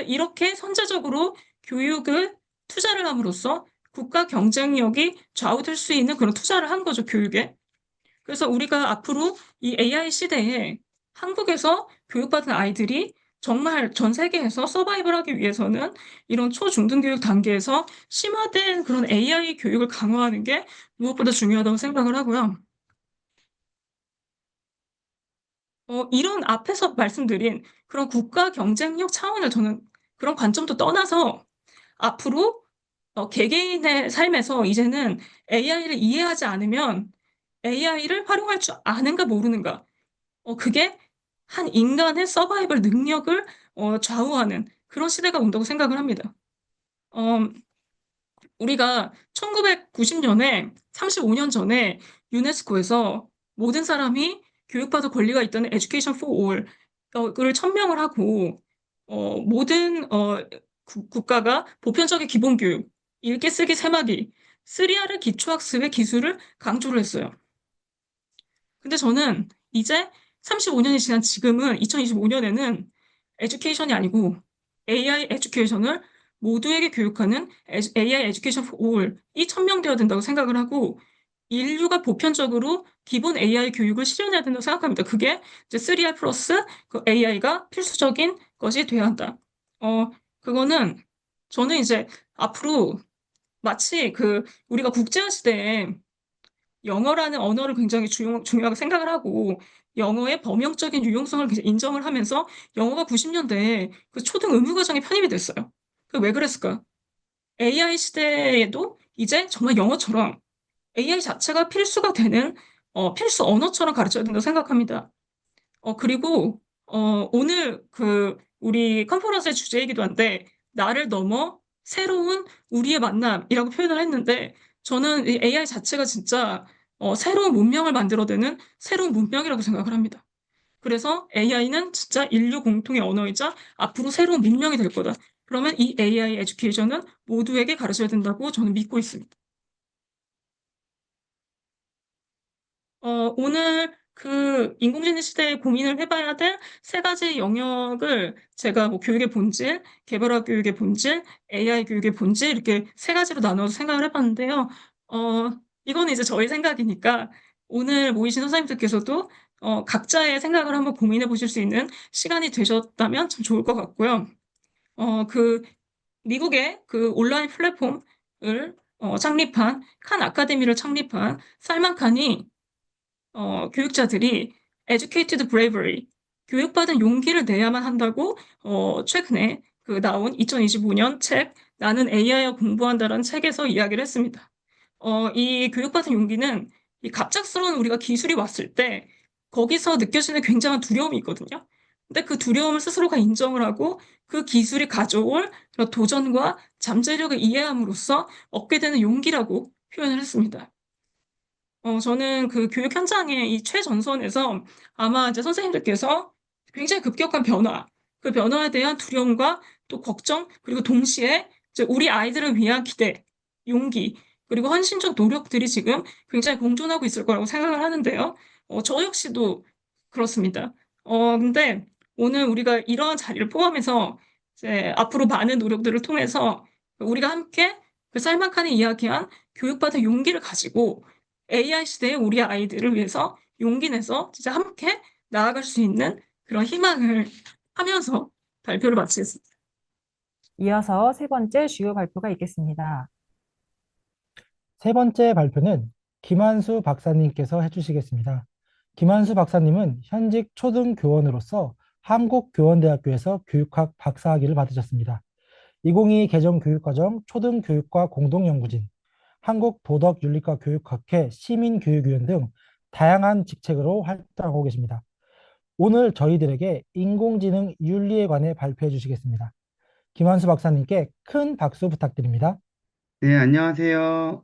[SPEAKER 3] 이렇게 선제적으로 교육을 투자를 함으로써 국가 경쟁력이 좌우될 수 있는 그런 투자를 한 거죠, 교육에. 그래서 우리가 앞으로 이 AI 시대에 한국에서 교육받은 아이들이 정말 전 세계에서 서바이벌하기 위해서는 이런 초중등 교육 단계에서 심화된 그런 AI 교육을 강화하는 게 무엇보다 중요하다고 생각을 하고요. 이런 앞에서 말씀드린 그런 국가 경쟁력 차원을 저는 그런 관점도 떠나서 앞으로 개개인의 삶에서 이제는 AI를 이해하지 않으면 AI를 활용할 줄 아는가 모르는가. 그게 한 인간의 서바이벌 능력을 좌우하는 그런 시대가 온다고 생각을 합니다. 어, 우리가 1990년에 35년 전에 유네스코에서 모든 사람이 교육받을 권리가 있다는 Education for All을 천명을 하고 모든 국가가 보편적인 기본교육, 읽기, 쓰기, 세마기, 쓰리아를 기초학습의 기술을 강조를 했어요. 근데 저는 이제 35년이 지난 지금은 2025년에는 에듀케이션이 아니고 AI 에듀케이션을 모두에게 교육하는 AI 에듀케이션 for all이 천명되어야 된다고 생각을 하고 인류가 보편적으로 기본 AI 교육을 실현해야 된다고 생각합니다. 그게 이제 3R 플러스 그 AI가 필수적인 것이 돼야 한다. 그거는 저는 이제 앞으로 마치 그 우리가 국제화 시대에 영어라는 언어를 굉장히 중요하게 생각을 하고 영어의 범용적인 유용성을 굉장히 인정을 하면서 영어가 90년대에 그 초등 의무 과정에 편입이 됐어요. 그 왜 그랬을까? AI 시대에도 이제 정말 영어처럼 AI 자체가 필수가 되는 필수 언어처럼 가르쳐야 된다고 생각합니다. 그리고 오늘 그 우리 컨퍼런스의 주제이기도 한데 나를 넘어 새로운 우리의 만남이라고 표현을 했는데 저는 이 AI 자체가 진짜 새로운 문명을 만들어내는 새로운 문명이라고 생각을 합니다. 그래서 AI는 진짜 인류 공통의 언어이자 앞으로 새로운 문명이 될 거다. 그러면 이 AI 에듀케이션은 모두에게 가르쳐야 된다고 저는 믿고 있습니다. 오늘 그 인공지능 시대에 고민을 해봐야 될 세 가지 영역을 제가 뭐 교육의 본질, 개발화 교육의 본질, AI 교육의 본질 이렇게 세 가지로 나눠서 생각을 해봤는데요. 이거는 이제 저희 생각이니까 오늘 모이신 선생님들께서도 각자의 생각을 한번 고민해 보실 수 있는 시간이 되셨다면 참 좋을 것 같고요. 그 미국의 그 온라인 플랫폼을 창립한 칸 아카데미를 창립한 살만 칸이 교육자들이 educated bravery, 교육받은 용기를 내야만 한다고, 최근에 그 나온 2025년 책, 나는 AI와 공부한다라는 책에서 이야기를 했습니다. 이 교육받은 용기는 이 갑작스러운 우리가 기술이 왔을 때 거기서 느껴지는 굉장한 두려움이 있거든요. 근데 그 두려움을 스스로가 인정을 하고 그 기술이 가져올 그런 도전과 잠재력을 이해함으로써 얻게 되는 용기라고 표현을 했습니다. 저는 그 교육 현장의 이 최전선에서 아마 이제 선생님들께서 굉장히 급격한 변화, 그 변화에 대한 두려움과 또 걱정, 그리고 동시에 이제 우리 아이들을 위한 기대, 용기, 그리고 헌신적 노력들이 지금 굉장히 공존하고 있을 거라고 생각을 하는데요. 저 역시도 그렇습니다. 근데 오늘 우리가 이러한 자리를 포함해서 이제 앞으로 많은 노력들을 통해서 우리가 함께 그 살만칸이 이야기한 교육받은 용기를 가지고 AI 시대에 우리 아이들을 위해서 용기 내서 진짜 함께 나아갈 수 있는 그런 희망을 하면서 발표를 마치겠습니다.
[SPEAKER 2] 이어서 세 번째 주요 발표가 있겠습니다.
[SPEAKER 1] 세 번째 발표는 김한수 박사님께서 해주시겠습니다. 김한수 박사님은 현직 초등교원으로서 한국교원대학교에서 교육학 박사학위를 받으셨습니다. 2022 개정 교육과정 초등교육과 공동연구진, 한국도덕윤리과 교육학회 시민교육위원 등 다양한 직책으로 활동하고 계십니다. 오늘 저희들에게 인공지능 윤리에 관해 발표해 주시겠습니다. 김한수 박사님께 큰 박수 부탁드립니다.
[SPEAKER 5] 네, 안녕하세요.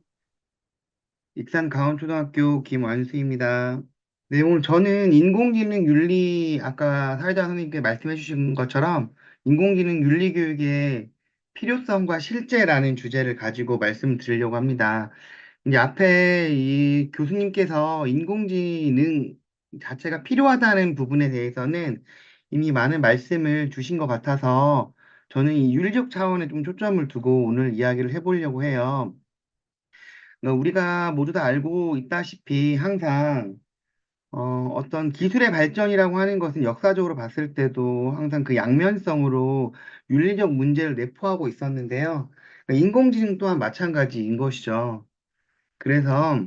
[SPEAKER 5] 익산 가온초등학교 김완수입니다. 네, 오늘 저는 인공지능 윤리, 아까 사회자 선생님께 말씀해 주신 것처럼 인공지능 윤리 교육의 필요성과 실제라는 주제를 가지고 말씀드리려고 합니다. 이제 앞에 이 교수님께서 인공지능 자체가 필요하다는 부분에 대해서는 이미 많은 말씀을 주신 것 같아서 저는 이 윤리적 차원에 좀 초점을 두고 오늘 이야기를 해보려고 해요. 우리가 모두 다 알고 있다시피 항상 어떤 기술의 발전이라고 하는 것은 역사적으로 봤을 때도 항상 그 양면성으로 윤리적 문제를 내포하고 있었는데요. 인공지능 또한 마찬가지인 것이죠. 그래서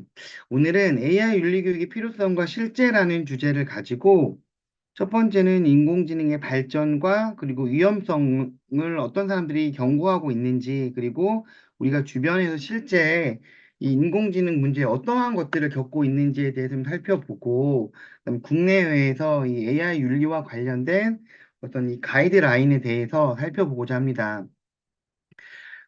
[SPEAKER 5] 오늘은 AI 윤리 교육의 필요성과 실제라는 주제를 가지고 첫 번째는 인공지능의 발전과 그리고 위험성을 어떤 사람들이 경고하고 있는지, 그리고 우리가 주변에서 실제 이 인공지능 문제에 어떠한 것들을 겪고 있는지에 대해서 좀 살펴보고, 그다음 국내외에서 이 AI 윤리와 관련된 어떤 이 가이드라인에 대해서 살펴보고자 합니다.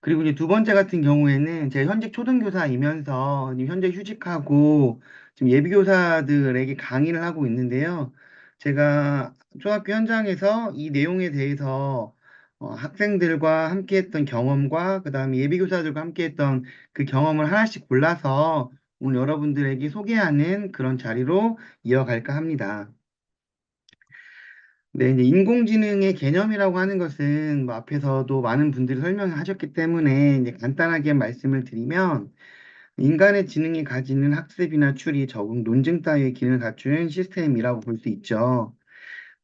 [SPEAKER 5] 그리고 이제 두 번째 같은 경우에는 제가 현직 초등교사이면서 지금 현재 휴직하고 지금 예비교사들에게 강의를 하고 있는데요. 제가 초등학교 현장에서 이 내용에 대해서 학생들과 함께했던 경험과 그다음에 예비교사들과 함께했던 그 경험을 하나씩 골라서 오늘 여러분들에게 소개하는 그런 자리로 이어갈까 합니다. 네, 이제 인공지능의 개념이라고 하는 것은 뭐 앞에서도 많은 분들이 설명을 하셨기 때문에 이제 간단하게 말씀을 드리면 인간의 지능이 가지는 학습이나 추리, 적응, 논증 따위의 기능을 갖춘 시스템이라고 볼 수 있죠.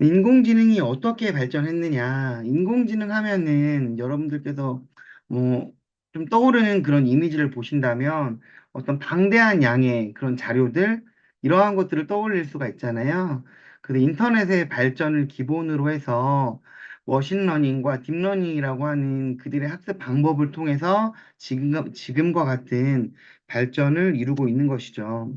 [SPEAKER 5] 인공지능이 어떻게 발전했느냐? 인공지능 하면은 여러분들께서 뭐 좀 떠오르는 그런 이미지를 보신다면 어떤 방대한 양의 그런 자료들, 이러한 것들을 떠올릴 수가 있잖아요. 근데 인터넷의 발전을 기본으로 해서 머신러닝과 딥러닝이라고 하는 그들의 학습 방법을 통해서 지금과 같은 발전을 이루고 있는 것이죠.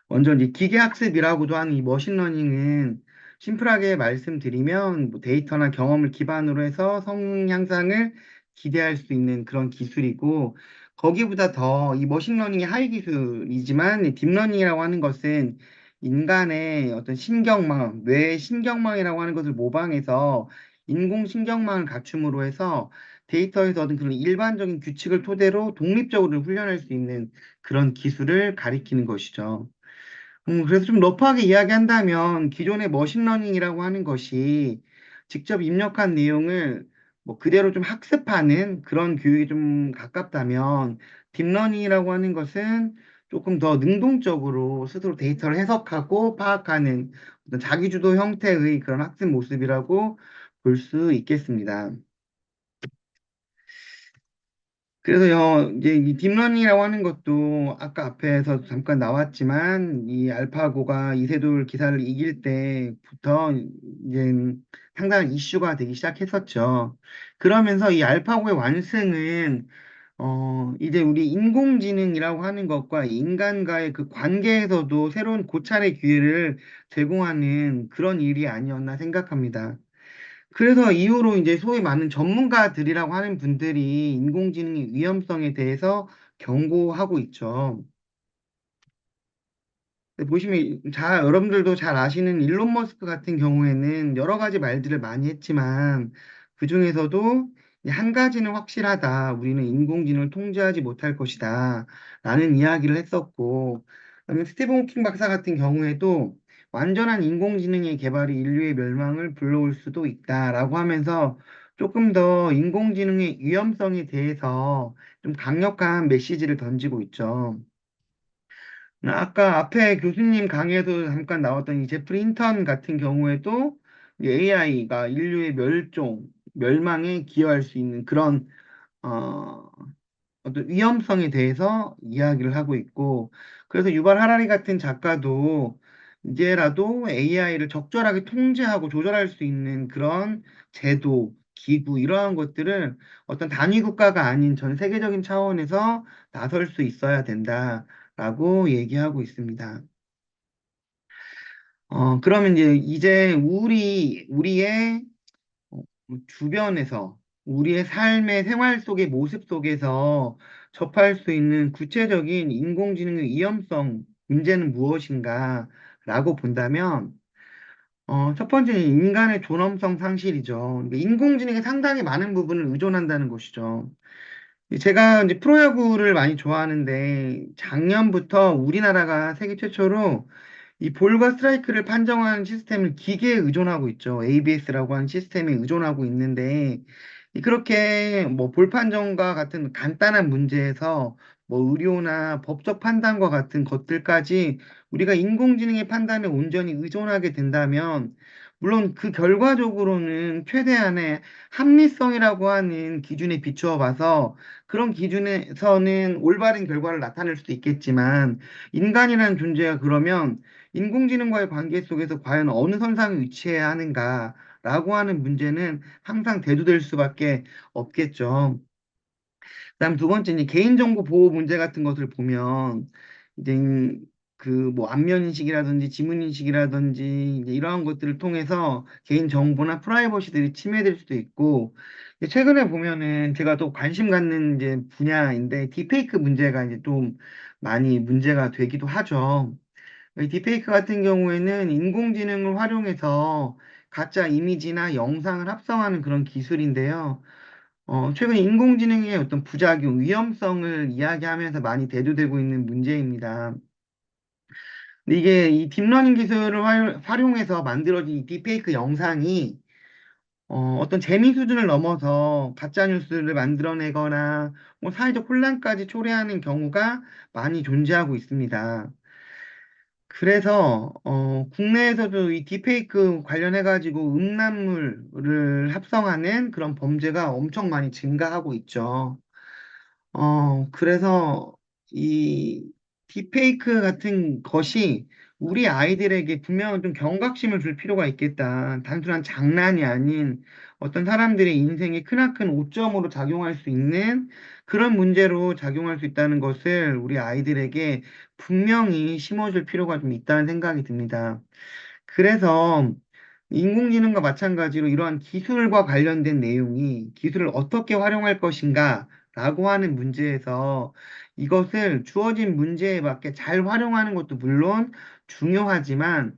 [SPEAKER 5] 먼저 이제 기계학습이라고도 하는 이 머신러닝은 심플하게 말씀드리면 뭐 데이터나 경험을 기반으로 해서 성능 향상을 기대할 수 있는 그런 기술이고, 거기보다 더 이 머신러닝이 하위 기술이지만 이 딥러닝이라고 하는 것은 인간의 어떤 신경망, 뇌의 신경망이라고 하는 것을 모방해서 인공신경망을 갖춤으로 해서 데이터에서 얻은 그런 일반적인 규칙을 토대로 독립적으로 훈련할 수 있는 그런 기술을 가리키는 것이죠. 그래서 좀 러프하게 이야기한다면 기존의 머신러닝이라고 하는 것이 직접 입력한 내용을 뭐 그대로 좀 학습하는 그런 교육이 좀 가깝다면, 딥러닝이라고 하는 것은 조금 더 능동적으로 스스로 데이터를 해석하고 파악하는 어떤 자기주도 형태의 그런 학습 모습이라고 볼 수 있겠습니다. 그래서요, 이제 이 딥러닝이라고 하는 것도 아까 앞에서 잠깐 나왔지만, 이 알파고가 이세돌 기사를 이길 때부터 이제 상당한 이슈가 되기 시작했었죠. 그러면서 이 알파고의 완승은, 이제 우리 인공지능이라고 하는 것과 인간과의 그 관계에서도 새로운 고찰의 기회를 제공하는 그런 일이 아니었나 생각합니다. 그래서 이후로 이제 소위 많은 전문가들이라고 하는 분들이 인공지능의 위험성에 대해서 경고하고 있죠. 보시면 여러분들도 잘 아시는 일론 머스크 같은 경우에는 여러 가지 말들을 많이 했지만 그 중에서도 한 가지는 확실하다. 우리는 인공지능을 통제하지 못할 것이다. 라는 이야기를 했었고, 그다음에 스티븐 호킹 박사 같은 경우에도 완전한 인공지능의 개발이 인류의 멸망을 불러올 수도 있다라고 하면서 조금 더 인공지능의 위험성에 대해서 좀 강력한 메시지를 던지고 있죠. 아까 앞에 교수님 강의에도 잠깐 나왔던 이 제프리 힌턴 같은 경우에도 AI가 인류의 멸망에 기여할 수 있는 그런 어, 어떤 위험성에 대해서 이야기를 하고 있고, 그래서 유발 하라리 같은 작가도 이제라도 AI를 적절하게 통제하고 조절할 수 있는 그런 제도, 기구, 이러한 것들을 어떤 단위 국가가 아닌 전 세계적인 차원에서 나설 수 있어야 된다라고 얘기하고 있습니다. 그러면 이제 우리의 주변에서, 우리의 삶의 생활 속의 모습 속에서 접할 수 있는 구체적인 인공지능의 위험성 문제는 무엇인가 라고 본다면, 첫 번째는 인간의 존엄성 상실이죠. 그러니까 인공지능에 상당히 많은 부분을 의존한다는 것이죠. 제가 이제 프로야구를 많이 좋아하는데 작년부터 우리나라가 세계 최초로 이 볼과 스트라이크를 판정하는 시스템을 기계에 의존하고 있죠. ABS라고 하는 시스템에 의존하고 있는데, 그렇게 뭐 볼 판정과 같은 간단한 문제에서 뭐 의료나 법적 판단과 같은 것들까지 우리가 인공지능의 판단에 온전히 의존하게 된다면, 물론 그 결과적으로는 최대한의 합리성이라고 하는 기준에 비추어 봐서 그런 기준에서는 올바른 결과를 나타낼 수도 있겠지만, 인간이라는 존재가 그러면 인공지능과의 관계 속에서 과연 어느 선상에 위치해야 하는가라고 하는 문제는 항상 대두될 수밖에 없겠죠. 그다음 두 번째, 이제 개인정보 보호 문제 같은 것을 보면 이제 그 뭐 안면인식이라든지 지문인식이라든지 이제 이러한 것들을 통해서 개인정보나 프라이버시들이 침해될 수도 있고, 이제 최근에 보면은 제가 또 관심 갖는 이제 분야인데 딥페이크 문제가 이제 좀 많이 문제가 되기도 하죠. 이 딥페이크 같은 경우에는 인공지능을 활용해서 가짜 이미지나 영상을 합성하는 그런 기술인데요. 최근 인공지능의 어떤 부작용, 위험성을 이야기하면서 많이 대두되고 있는 문제입니다. 근데 이게 이 딥러닝 기술을 활용해서 만들어진 이 딥페이크 영상이 어떤 재미 수준을 넘어서 가짜 뉴스를 만들어내거나 뭐 사회적 혼란까지 초래하는 경우가 많이 존재하고 있습니다. 그래서 국내에서도 이 딥페이크 관련해가지고 음란물을 합성하는 그런 범죄가 엄청 많이 증가하고 있죠. 그래서 이 딥페이크 같은 것이 우리 아이들에게 분명히 좀 경각심을 줄 필요가 있겠다. 단순한 장난이 아닌 어떤 사람들의 인생에 크나큰 오점으로 작용할 수 있는 그런 문제로 작용할 수 있다는 것을 우리 아이들에게 분명히 심어줄 필요가 좀 있다는 생각이 듭니다. 그래서 인공지능과 마찬가지로 이러한 기술과 관련된 내용이 기술을 어떻게 활용할 것인가 라고 하는 문제에서 이것을 주어진 문제에 맞게 잘 활용하는 것도 물론 중요하지만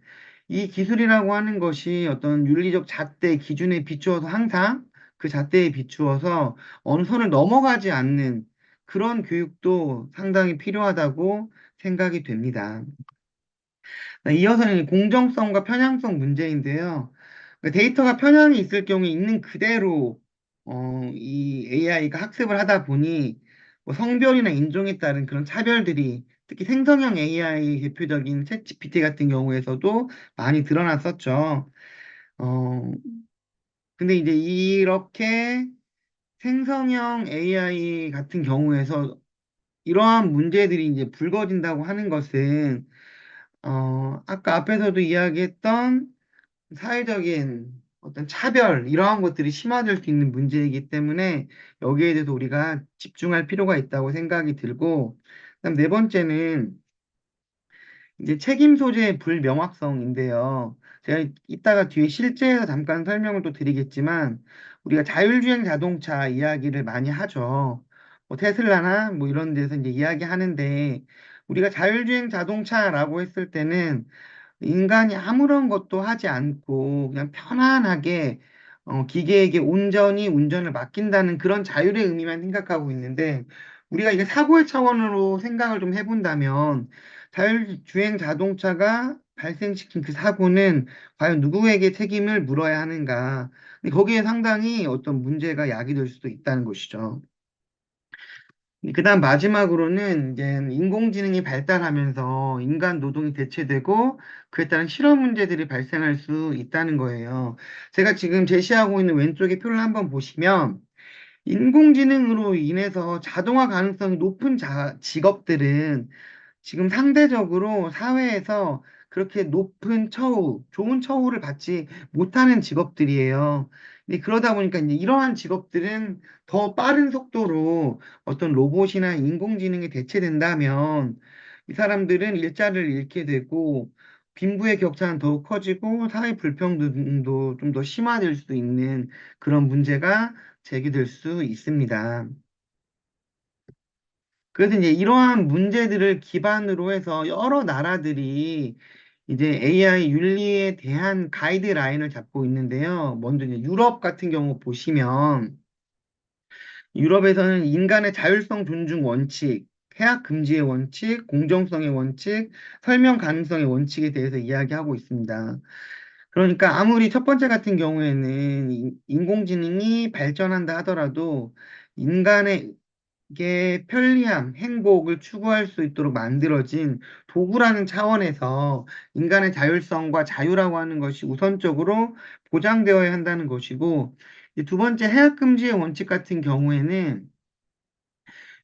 [SPEAKER 5] 이 기술이라고 하는 것이 어떤 윤리적 잣대 기준에 비추어서 항상 그 잣대에 비추어서 어느 선을 넘어가지 않는 그런 교육도 상당히 필요하다고 생각이 됩니다. 이어서는 공정성과 편향성 문제인데요. 데이터가 편향이 있을 경우에 있는 그대로 이 AI가 학습을 하다 보니 뭐 성별이나 인종에 따른 그런 차별들이 특히 생성형 AI 대표적인 챗GPT 같은 경우에서도 많이 드러났었죠. 어, 근데 이제 이렇게 생성형 AI 같은 경우에서 이러한 문제들이 이제 불거진다고 하는 것은 아까 앞에서도 이야기했던 사회적인 어떤 차별, 이러한 것들이 심화될 수 있는 문제이기 때문에 여기에 대해서 우리가 집중할 필요가 있다고 생각이 들고, 그다음 네 번째는 이제 책임 소재의 불명확성인데요. 제가 이따가 뒤에 실제에서 잠깐 설명을 또 드리겠지만, 우리가 자율주행 자동차 이야기를 많이 하죠. 뭐 테슬라나 뭐 이런 데서 이제 이야기하는데, 우리가 자율주행 자동차라고 했을 때는 인간이 아무런 것도 하지 않고 그냥 편안하게 기계에게 온전히 운전을 맡긴다는 그런 자율의 의미만 생각하고 있는데 우리가 이게 사고의 차원으로 생각을 좀 해본다면 자율주행 자동차가 발생시킨 그 사고는 과연 누구에게 책임을 물어야 하는가? 근데 거기에 상당히 어떤 문제가 야기될 수도 있다는 것이죠. 그다음 마지막으로는 이제 인공지능이 발달하면서 인간 노동이 대체되고 그에 따른 실업 문제들이 발생할 수 있다는 거예요. 제가 지금 제시하고 있는 왼쪽의 표를 한번 보시면 인공지능으로 인해서 자동화 가능성이 높은 직업들은 지금 상대적으로 사회에서 그렇게 높은 처우, 좋은 처우를 받지 못하는 직업들이에요. 근데 그러다 보니까 이제 이러한 직업들은 더 빠른 속도로 어떤 로봇이나 인공지능에 대체된다면 이 사람들은 일자리를 잃게 되고 빈부의 격차는 더욱 커지고 사회 불평등도 좀 더 심화될 수 있는 그런 문제가 제기될 수 있습니다. 그래서 이제 이러한 문제들을 기반으로 해서 여러 나라들이 이제 AI 윤리에 대한 가이드라인을 잡고 있는데요. 먼저 이제 유럽 같은 경우 보시면 유럽에서는 인간의 자율성 존중 원칙, 해악 금지의 원칙, 공정성의 원칙, 설명 가능성의 원칙에 대해서 이야기하고 있습니다. 그러니까 아무리 첫 번째 같은 경우에는 인공지능이 발전한다 하더라도 인간의 이게 편리함, 행복을 추구할 수 있도록 만들어진 도구라는 차원에서 인간의 자율성과 자유라고 하는 것이 우선적으로 보장되어야 한다는 것이고, 이두 번째 해악금지의 원칙 같은 경우에는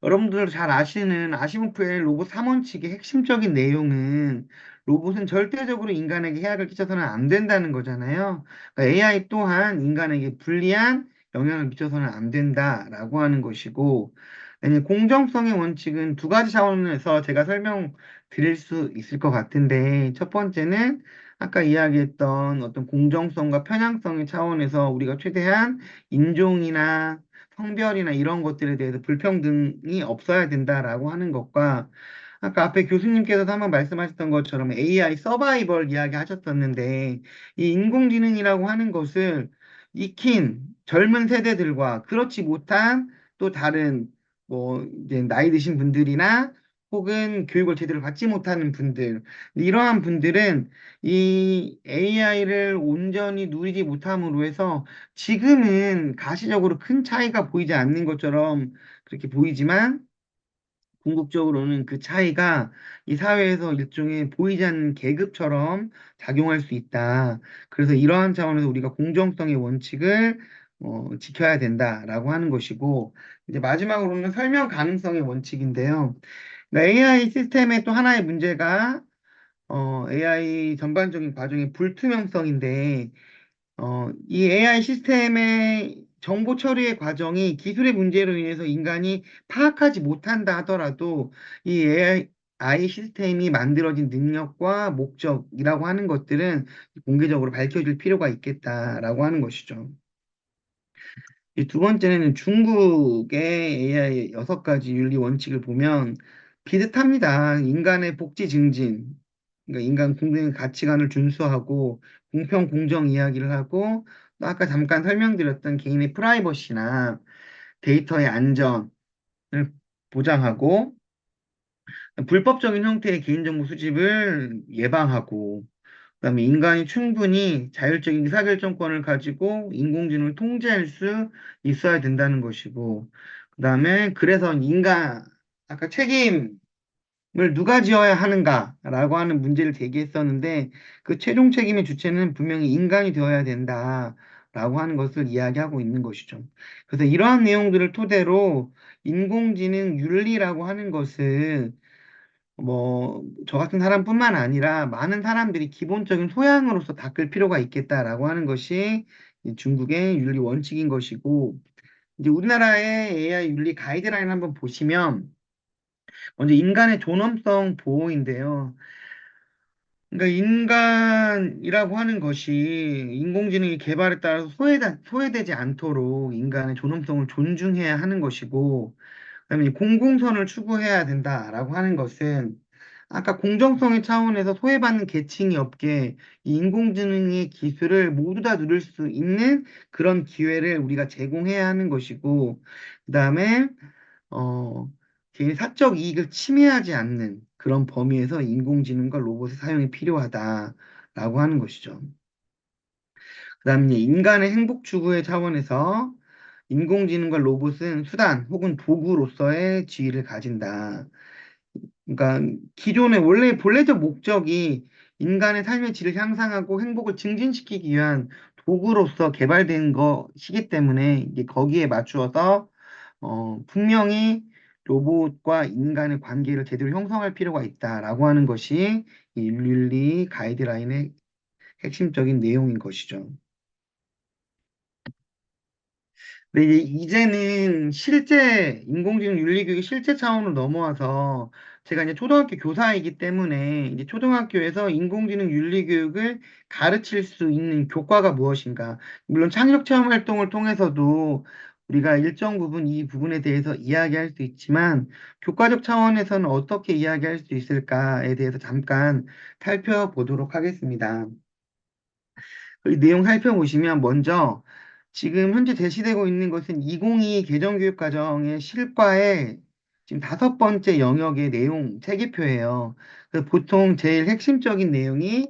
[SPEAKER 5] 여러분들 잘 아시는 아시모프의 로봇 3원칙의 핵심적인 내용은 로봇은 절대적으로 인간에게 해악을 끼쳐서는 안 된다는 거잖아요. 그러니까 AI 또한 인간에게 불리한 영향을 미쳐서는 안 된다라고 하는 것이고, 아니, 공정성의 원칙은 두 가지 차원에서 제가 설명드릴 수 있을 것 같은데, 첫 번째는 아까 이야기했던 어떤 공정성과 편향성의 차원에서 우리가 최대한 인종이나 성별이나 이런 것들에 대해서 불평등이 없어야 된다라고 하는 것과 아까 앞에 교수님께서도 한번 말씀하셨던 것처럼 AI 서바이벌 이야기 하셨었는데 이 인공지능이라고 하는 것을 익힌 젊은 세대들과 그렇지 못한 또 다른 뭐 이제 나이 드신 분들이나 혹은 교육을 제대로 받지 못하는 분들, 이러한 분들은 이 AI를 온전히 누리지 못함으로 해서 지금은 가시적으로 큰 차이가 보이지 않는 것처럼 그렇게 보이지만 궁극적으로는 그 차이가 이 사회에서 일종의 보이지 않는 계급처럼 작용할 수 있다. 그래서 이러한 차원에서 우리가 공정성의 원칙을 지켜야 된다라고 하는 것이고, 이제 마지막으로는 설명 가능성의 원칙인데요. AI 시스템의 또 하나의 문제가 AI 전반적인 과정의 불투명성인데, 이 AI 시스템의 정보 처리의 과정이 기술의 문제로 인해서 인간이 파악하지 못한다 하더라도 이 AI 시스템이 만들어진 능력과 목적이라고 하는 것들은 공개적으로 밝혀질 필요가 있겠다라고 하는 것이죠. 이 두 번째는 중국의 AI 6가지 윤리 원칙을 보면 비슷합니다. 인간의 복지 증진, 그러니까 인간 공동의 가치관을 준수하고 공평, 공정 이야기를 하고 또 아까 잠깐 설명드렸던 개인의 프라이버시나 데이터의 안전을 보장하고 불법적인 형태의 개인정보 수집을 예방하고 그다음에 인간이 충분히 자율적인 의사결정권을 가지고 인공지능을 통제할 수 있어야 된다는 것이고, 그다음에 그래서 아까 책임을 누가 지어야 하는가라고 하는 문제를 제기했었는데, 그 최종 책임의 주체는 분명히 인간이 되어야 된다라고 하는 것을 이야기하고 있는 것이죠. 그래서 이러한 내용들을 토대로 인공지능 윤리라고 하는 것을 저 같은 사람뿐만 아니라 많은 사람들이 기본적인 소양으로서 닦을 필요가 있겠다라고 하는 것이 이 중국의 윤리 원칙인 것이고, 이제 우리나라의 AI 윤리 가이드라인 한번 보시면, 먼저 인간의 존엄성 보호인데요. 그러니까 인간이라고 하는 것이 인공지능의 개발에 따라서 소외되지 않도록 인간의 존엄성을 존중해야 하는 것이고, 그다음에 이 공공선을 추구해야 된다라고 하는 것은 아까 공정성의 차원에서 소외받는 계층이 없게 이 인공지능의 기술을 모두 다 누릴 수 있는 그런 기회를 우리가 제공해야 하는 것이고, 그다음에 어, 개인 사적 이익을 침해하지 않는 그런 범위에서 인공지능과 로봇의 사용이 필요하다라고 하는 것이죠. 그다음에 이제 인간의 행복 추구의 차원에서 인공지능과 로봇은 수단 혹은 도구로서의 지위를 가진다. 그러니까 기존의 원래 본래적 목적이 인간의 삶의 질을 향상하고 행복을 증진시키기 위한 도구로서 개발된 것이기 때문에 이게 거기에 맞추어서 분명히 로봇과 인간의 관계를 제대로 형성할 필요가 있다라고 하는 것이 이 윤리 가이드라인의 핵심적인 내용인 것이죠. 근데 이제는 실제 인공지능 윤리교육이 실제 차원으로 넘어와서 제가 이제 초등학교 교사이기 때문에 이제 초등학교에서 인공지능 윤리교육을 가르칠 수 있는 교과가 무엇인가. 물론 창의력 체험 활동을 통해서도 우리가 일정 부분 이 부분에 대해서 이야기할 수 있지만 교과적 차원에서는 어떻게 이야기할 수 있을까에 대해서 잠깐 살펴보도록 하겠습니다. 이 내용 살펴보시면 먼저 지금 현재 제시되고 있는 것은 2022 개정교육과정의 실과의 지금 5번째 영역의 내용 체계표예요. 그래서 보통 제일 핵심적인 내용이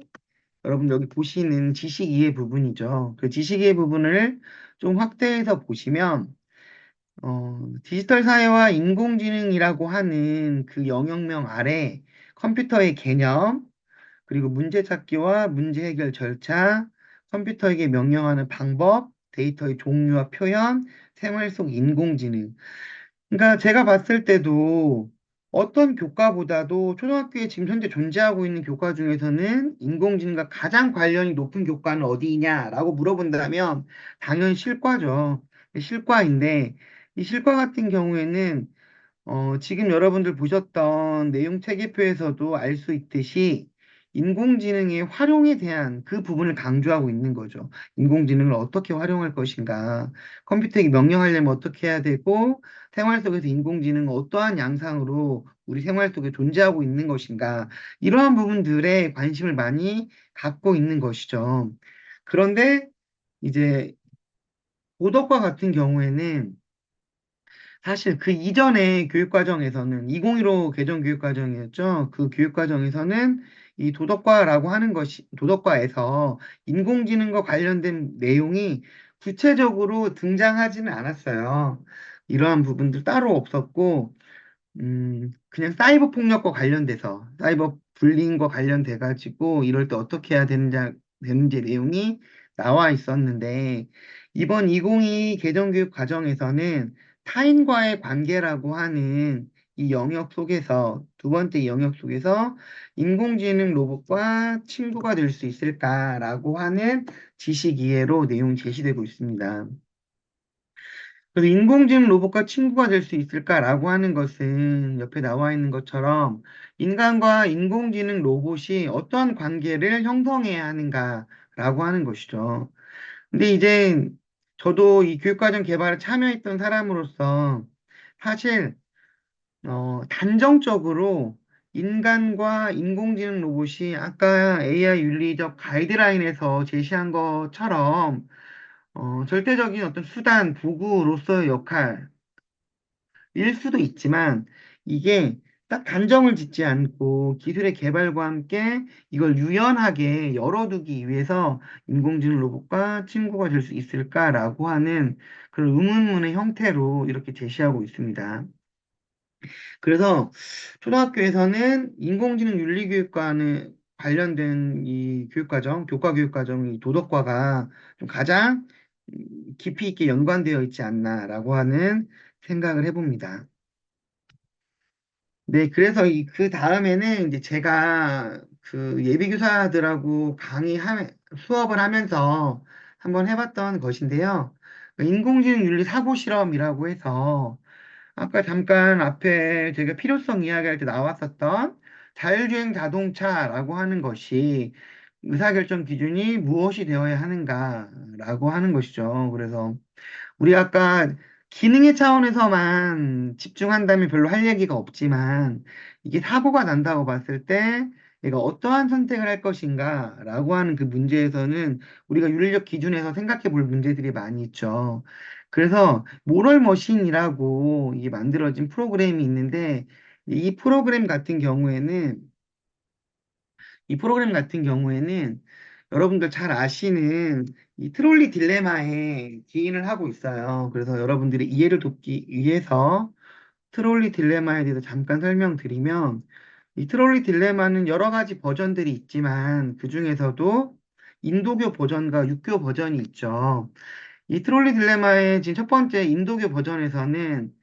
[SPEAKER 5] 여러분 여기 보시는 지식 이해 부분이죠. 그 지식 이해 부분을 좀 확대해서 보시면 디지털 사회와 인공지능이라고 하는 그 영역명 아래 컴퓨터의 개념, 그리고 문제 찾기와 문제 해결 절차, 컴퓨터에게 명령하는 방법, 데이터의 종류와 표현, 생활 속 인공지능. 그러니까 제가 봤을 때도 어떤 교과보다도 초등학교에 지금 현재 존재하고 있는 교과 중에서는 인공지능과 가장 관련이 높은 교과는 어디냐라고 물어본다면 당연히 실과죠. 실과인데 이 실과 같은 경우에는 지금 여러분들 보셨던 내용 체계표에서도 알 수 있듯이 인공지능의 활용에 대한 그 부분을 강조하고 있는 거죠. 인공지능을 어떻게 활용할 것인가, 컴퓨터에게 명령하려면 어떻게 해야 되고, 생활 속에서 인공지능은 어떠한 양상으로 우리 생활 속에 존재하고 있는 것인가, 이러한 부분들에 관심을 많이 갖고 있는 것이죠. 그런데 이제 도덕과 같은 경우에는 사실 그 이전의 교육과정에서는 2015 개정 교육과정이었죠. 그 교육과정에서는 이 도덕과라고 하는 것이 도덕과에서 인공지능과 관련된 내용이 구체적으로 등장하지는 않았어요. 이러한 부분들 따로 없었고 그냥 사이버 폭력과 관련돼서, 사이버 불링과 관련돼가지고, 이럴 때 어떻게 해야 되는지 내용이 나와 있었는데, 이번 2022 개정교육 과정에서는 타인과의 관계라고 하는 이 영역 속에서, 두 번째 영역 속에서 인공지능 로봇과 친구가 될 수 있을까라고 하는 지식 이해로 내용이 제시되고 있습니다. 그래서 인공지능 로봇과 친구가 될 수 있을까라고 하는 것은 옆에 나와 있는 것처럼 인간과 인공지능 로봇이 어떤 관계를 형성해야 하는가라고 하는 것이죠. 근데 이제 저도 이 교육과정 개발에 참여했던 사람으로서 사실 단정적으로 인간과 인공지능 로봇이 아까 AI 윤리적 가이드라인에서 제시한 것처럼 절대적인 어떤 수단, 도구로서의 역할일 수도 있지만 이게 딱 단정을 짓지 않고 기술의 개발과 함께 이걸 유연하게 열어두기 위해서 인공지능 로봇과 친구가 될 수 있을까라고 하는 그런 의문문의 형태로 이렇게 제시하고 있습니다. 그래서 초등학교에서는 인공지능 윤리교육과는 관련된 이 교육과정, 교과교육과정, 이 도덕과가 좀 가장 깊이 있게 연관되어 있지 않나라고 하는 생각을 해봅니다. 네, 그래서 그 다음에는 이제 제가 그 예비교사들하고 수업을 하면서 한번 해봤던 것인데요. 인공지능 윤리 사고 실험이라고 해서 아까 잠깐 앞에 제가 필요성 이야기할 때 나왔었던 자율주행 자동차라고 하는 것이 의사결정 기준이 무엇이 되어야 하는가라고 하는 것이죠. 그래서 우리 아까 기능의 차원에서만 집중한다면 별로 할 얘기가 없지만 이게 사고가 난다고 봤을 때 얘가 어떠한 선택을 할 것인가라고 하는 그 문제에서는 우리가 윤리적 기준에서 생각해 볼 문제들이 많이 있죠. 그래서 모럴 머신이라고 이게 만들어진 프로그램이 있는데 이 프로그램 같은 경우에는 이 프로그램 같은 경우에는 여러분들 잘 아시는 이 트롤리 딜레마에 기인을 하고 있어요. 그래서 여러분들이 이해를 돕기 위해서 트롤리 딜레마에 대해서 잠깐 설명드리면 이 트롤리 딜레마는 여러 가지 버전들이 있지만 그 중에서도 인도교 버전과 육교 버전이 있죠. 이 트롤리 딜레마의 지금 첫 번째 인도교 버전에서는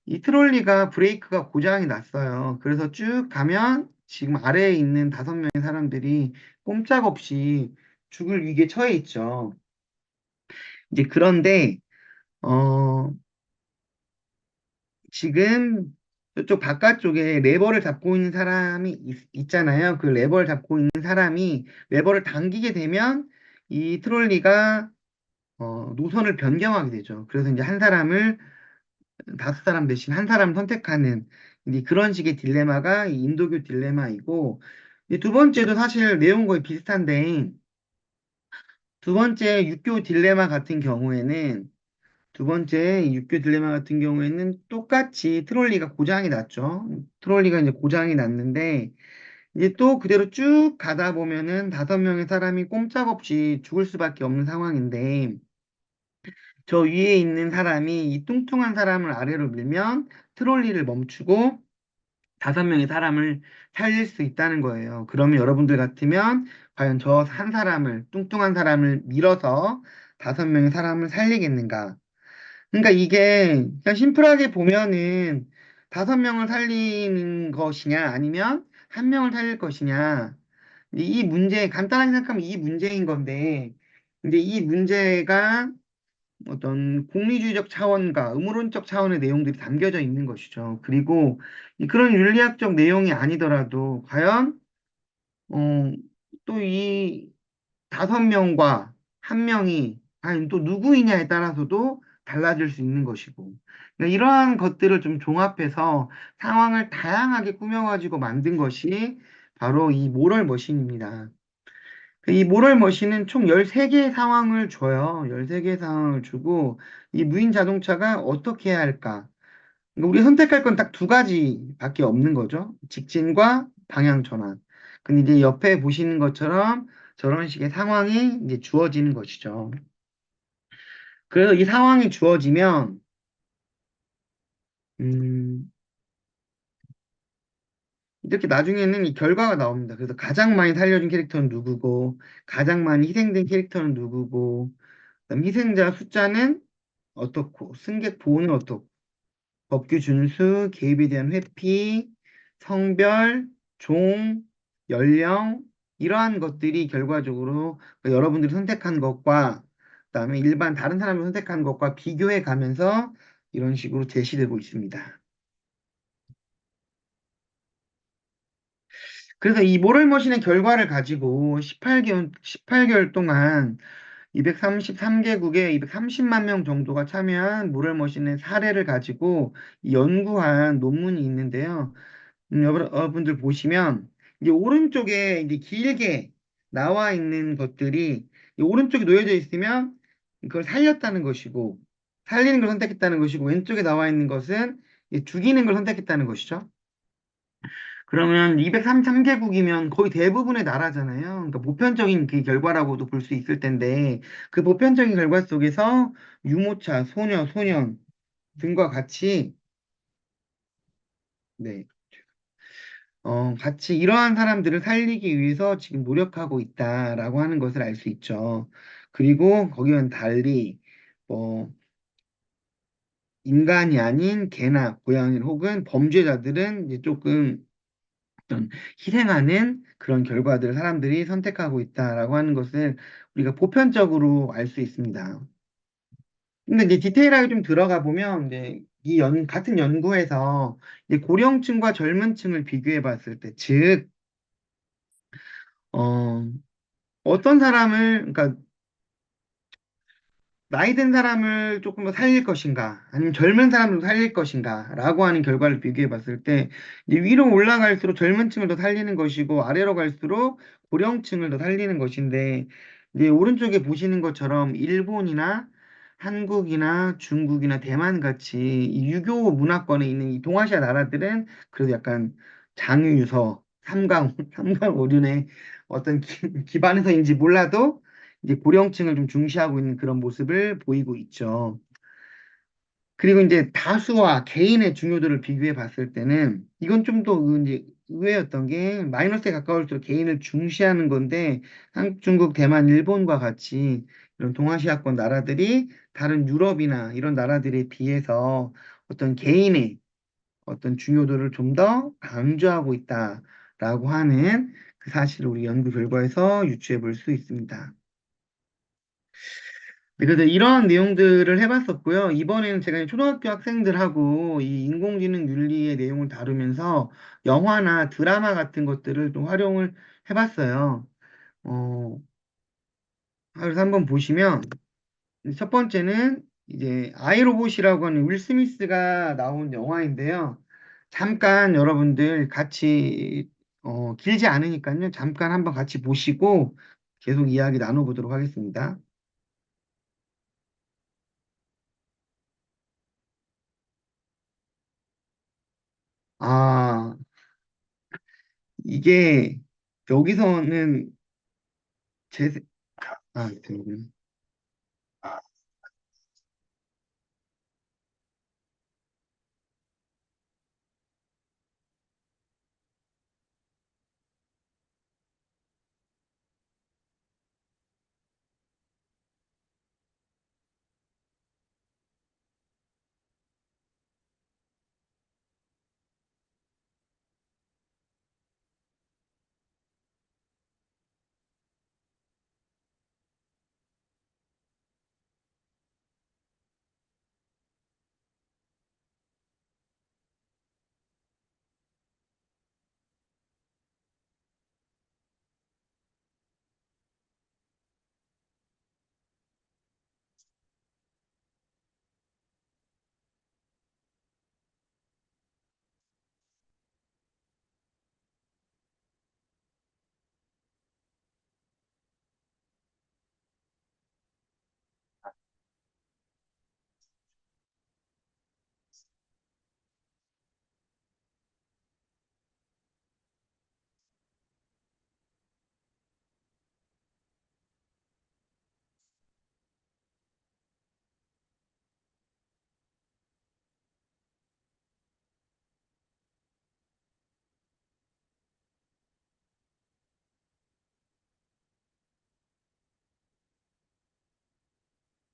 [SPEAKER 5] 이 트롤리가 브레이크가 고장이 났어요. 그래서 쭉 가면 지금 아래에 있는 5명의 사람들이 꼼짝없이 죽을 위기에 처해 있죠. 이제 그런데 어 지금 이쪽 바깥쪽에 레버를 잡고 있는 사람이 있잖아요. 그 레버를 잡고 있는 사람이 레버를 당기게 되면 이 트롤리가 노선을 변경하게 되죠. 그래서 이제 한 사람을 5사람 대신 한 사람을 선택하는 이제 그런 식의 딜레마가 이 인도교 딜레마이고 이제 두 번째도 사실 내용 거의 비슷한데 두 번째 육교 딜레마 같은 경우에는 두 번째 육교 딜레마 같은 경우에는 똑같이 트롤리가 고장이 났죠. 트롤리가 이제 고장이 났는데 이제 또 그대로 쭉 가다 보면은 5명의 사람이 꼼짝없이 죽을 수밖에 없는 상황인데 저 위에 있는 사람이 이 뚱뚱한 사람을 아래로 밀면 트롤리를 멈추고 5명의 사람을 살릴 수 있다는 거예요. 그러면 여러분들 같으면 과연 저 한 사람을, 뚱뚱한 사람을 밀어서 5명의 사람을 살리겠는가? 그러니까 이게 그냥 심플하게 보면은 5명을 살리는 것이냐, 아니면 1명을 살릴 것이냐. 이 문제, 간단하게 생각하면 이 문제인 건데, 근데 이 문제가 어떤 공리주의적 차원과 의무론적 차원의 내용들이 담겨져 있는 것이죠. 그리고 그런 윤리학적 내용이 아니더라도 과연 또 이 5명과 1명이 과연 또 누구이냐에 따라서도 달라질 수 있는 것이고 그러니까 이러한 것들을 좀 종합해서 상황을 다양하게 꾸며가지고 만든 것이 바로 이 모럴 머신입니다. 이 모럴 머신은 총 13개의 상황을 줘요. 13개의 상황을 주고 이 무인 자동차가 어떻게 해야 할까? 그러니까 우리 선택할 건 딱 두 가지밖에 없는 거죠. 직진과 방향 전환. 근데 이제 옆에 보시는 것처럼 저런 식의 상황이 이제 주어지는 것이죠. 그래서 이 상황이 주어지면, 음, 이렇게 나중에는 이 결과가 나옵니다. 그래서 가장 많이 살려준 캐릭터는 누구고, 가장 많이 희생된 캐릭터는 누구고, 그다음 희생자 숫자는 어떻고, 승객 보호는 어떻고, 법규 준수, 개입에 대한 회피, 성별, 종, 연령, 이러한 것들이 결과적으로 여러분들이 선택한 것과 그다음에 일반 다른 사람이 선택한 것과 비교해 가면서 이런 식으로 제시되고 있습니다. 그래서 이 모럴머신의 결과를 가지고 18개월 동안 233개국에 230만 명 정도가 참여한 모럴머신의 사례를 가지고 연구한 논문이 있는데요. 여러분들 보시면 이제 오른쪽에 이제 길게 나와 있는 것들이 이 오른쪽에 놓여져 있으면 그걸 살렸다는 것이고 살리는 걸 선택했다는 것이고 왼쪽에 나와 있는 것은 이제 죽이는 걸 선택했다는 것이죠. 그러면 233개국이면 거의 대부분의 나라잖아요. 그러니까 보편적인 그 결과라고도 볼 수 있을 텐데 그 보편적인 결과 속에서 유모차, 소녀, 소년 등과 같이 네. 같이 이러한 사람들을 살리기 위해서 지금 노력하고 있다라고 하는 것을 알 수 있죠. 그리고 거기와는 달리, 뭐, 인간이 아닌 개나 고양이 혹은 범죄자들은 이제 조금 어떤 희생하는 그런 결과들을 사람들이 선택하고 있다라고 하는 것을 우리가 보편적으로 알 수 있습니다. 근데 이제 디테일하게 좀 들어가 보면 이제 같은 연구에서 이제 고령층과 젊은 층을 비교해 봤을 때, 즉, 어, 어떤 사람을, 그러니까 나이 든 사람을 조금 더 살릴 것인가, 아니면 젊은 사람을 살릴 것인가, 라고 하는 결과를 비교해 봤을 때, 이제 위로 올라갈수록 젊은 층을 더 살리는 것이고, 아래로 갈수록 고령층을 더 살리는 것인데, 이제 오른쪽에 보시는 것처럼 일본이나 한국이나 중국이나 대만 같이 이 유교 문화권에 있는 이 동아시아 나라들은 그래도 약간 장유유서, 삼강, 삼강오륜의 어떤 기반에서인지 몰라도 이제 고령층을 좀 중시하고 있는 그런 모습을 보이고 있죠. 그리고 이제 다수와 개인의 중요도를 비교해 봤을 때는 이건 좀 더 이제 의외였던 게 마이너스에 가까울수록 개인을 중시하는 건데 한국, 중국, 대만, 일본과 같이 이런 동아시아권 나라들이 다른 유럽이나 이런 나라들에 비해서 어떤 개인의 어떤 중요도를 좀 더 강조하고 있다라고 하는 그 사실을 우리 연구 결과에서 유추해 볼 수 있습니다. 네, 그래서 이런 내용들을 해봤었고요. 이번에는 제가 초등학교 학생들하고 이 인공지능 윤리의 내용을 다루면서 영화나 드라마 같은 것들을 좀 활용을 해봤어요. 어, 그래서 한번 보시면 첫 번째는 이제 아이로봇이라고 하는 윌 스미스가 나온 영화인데요. 잠깐 여러분들 같이 길지 않으니까요. 잠깐 한번 같이 보시고 계속 이야기 나눠보도록 하겠습니다. 아, 이게 여기서는 제, 되는구나.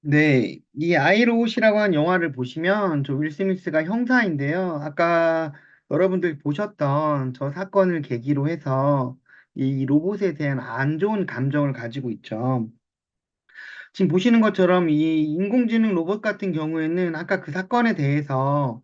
[SPEAKER 5] 네, 이 아이로봇이라고 하는 영화를 보시면 저 윌 스미스가 형사인데요. 아까 여러분들 보셨던 저 사건을 계기로 해서 이 로봇에 대한 안 좋은 감정을 가지고 있죠. 지금 보시는 것처럼 이 인공지능 로봇 같은 경우에는 아까 그 사건에 대해서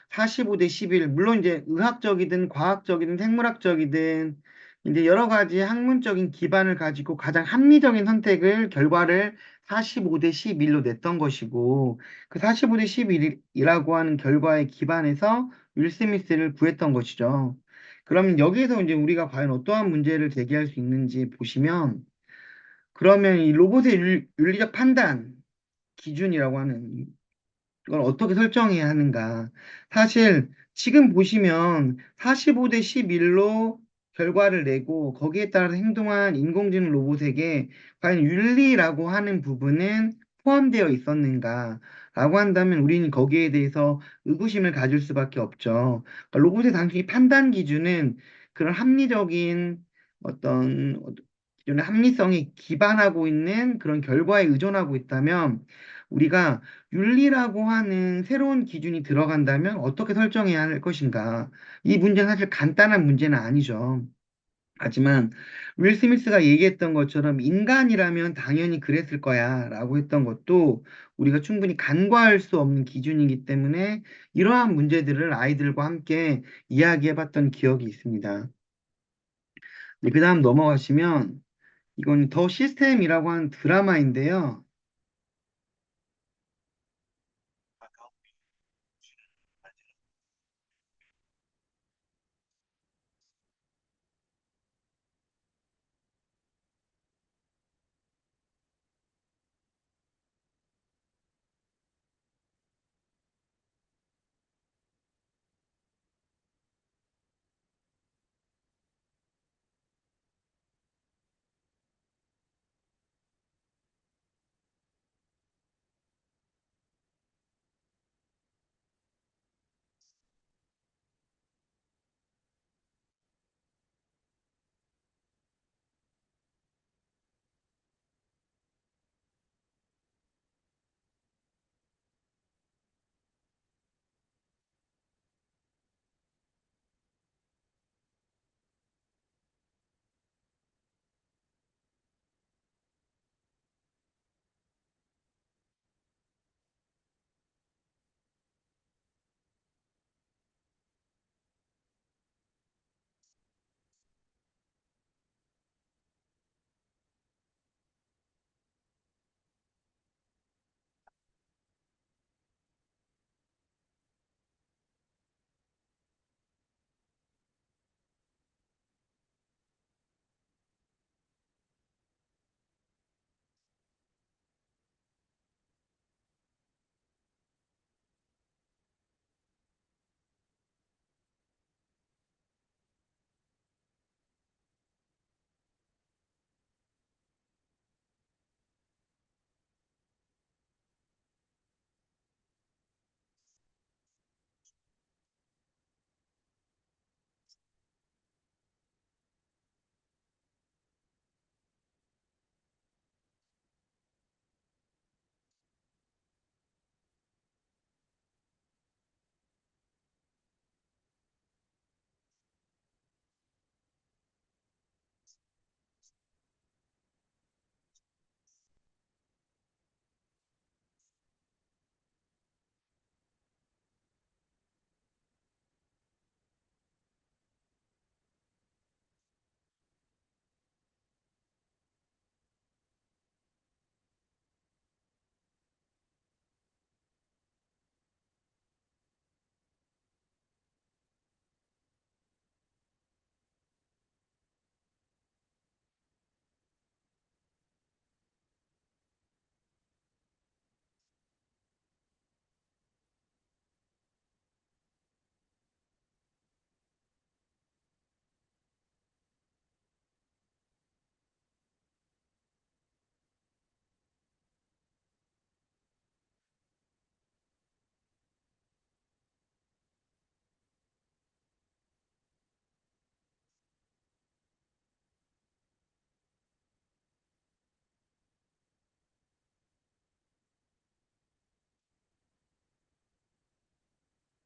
[SPEAKER 5] 45대 11, 물론 이제 의학적이든 과학적이든 생물학적이든 이제 여러 가지 학문적인 기반을 가지고 가장 합리적인 선택을, 결과를 45대 11로 냈던 것이고, 그 45대 11이라고 하는 결과에 기반해서 윌 스미스를 구했던 것이죠. 그럼 여기에서 이제 우리가 과연 어떠한 문제를 제기할 수 있는지 보시면, 그러면 이 로봇의 윤리적 판단 기준이라고 하는 이걸 어떻게 설정해야 하는가. 사실 지금 보시면 45대 11로 결과를 내고 거기에 따라서 행동한 인공지능 로봇에게 과연 윤리라고 하는 부분은 포함되어 있었는가 라고 한다면 우리는 거기에 대해서 의구심을 가질 수밖에 없죠. 그러니까 로봇의 단순히 판단 기준은 그런 합리적인 어떤 기존의 합리성에 기반하고 있는 그런 결과에 의존하고 있다면 우리가 윤리라고 하는 새로운 기준이 들어간다면 어떻게 설정해야 할 것인가? 이 문제는 사실 간단한 문제는 아니죠. 하지만 윌 스미스가 얘기했던 것처럼 인간이라면 당연히 그랬을 거야 라고 했던 것도 우리가 충분히 간과할 수 없는 기준이기 때문에 이러한 문제들을 아이들과 함께 이야기해봤던 기억이 있습니다. 네, 그 다음 넘어가시면 이건 더 시스템이라고 하는 드라마인데요.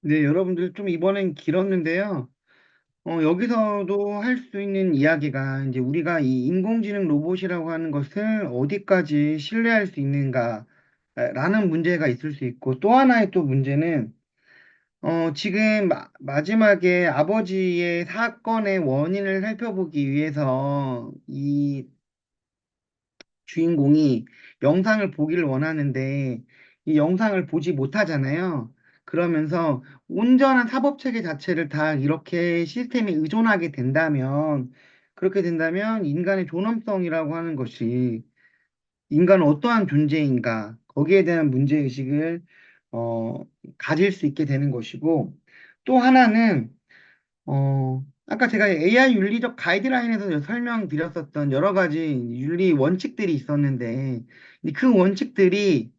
[SPEAKER 5] 네, 여러분들 좀 이번엔 길었는데요. 여기서도 할 수 있는 이야기가 이제 우리가 이 인공지능 로봇이라고 하는 것을 어디까지 신뢰할 수 있는가, 라는 문제가 있을 수 있고, 또 하나의 또 문제는, 지금 마지막에 아버지의 사건의 원인을 살펴보기 위해서 이 주인공이 영상을 보기를 원하는데 이 영상을 보지 못하잖아요. 그러면서 온전한 사법 체계 자체를 다 이렇게 시스템에 의존하게 된다면, 그렇게 된다면 인간의 존엄성이라고 하는 것이, 인간은 어떠한 존재인가, 거기에 대한 문제의식을 어, 가질 수 있게 되는 것이고, 또 하나는 아까 제가 AI 윤리적 가이드라인에서 설명드렸었던 여러 가지 윤리 원칙들이 있었는데, 그 원칙들이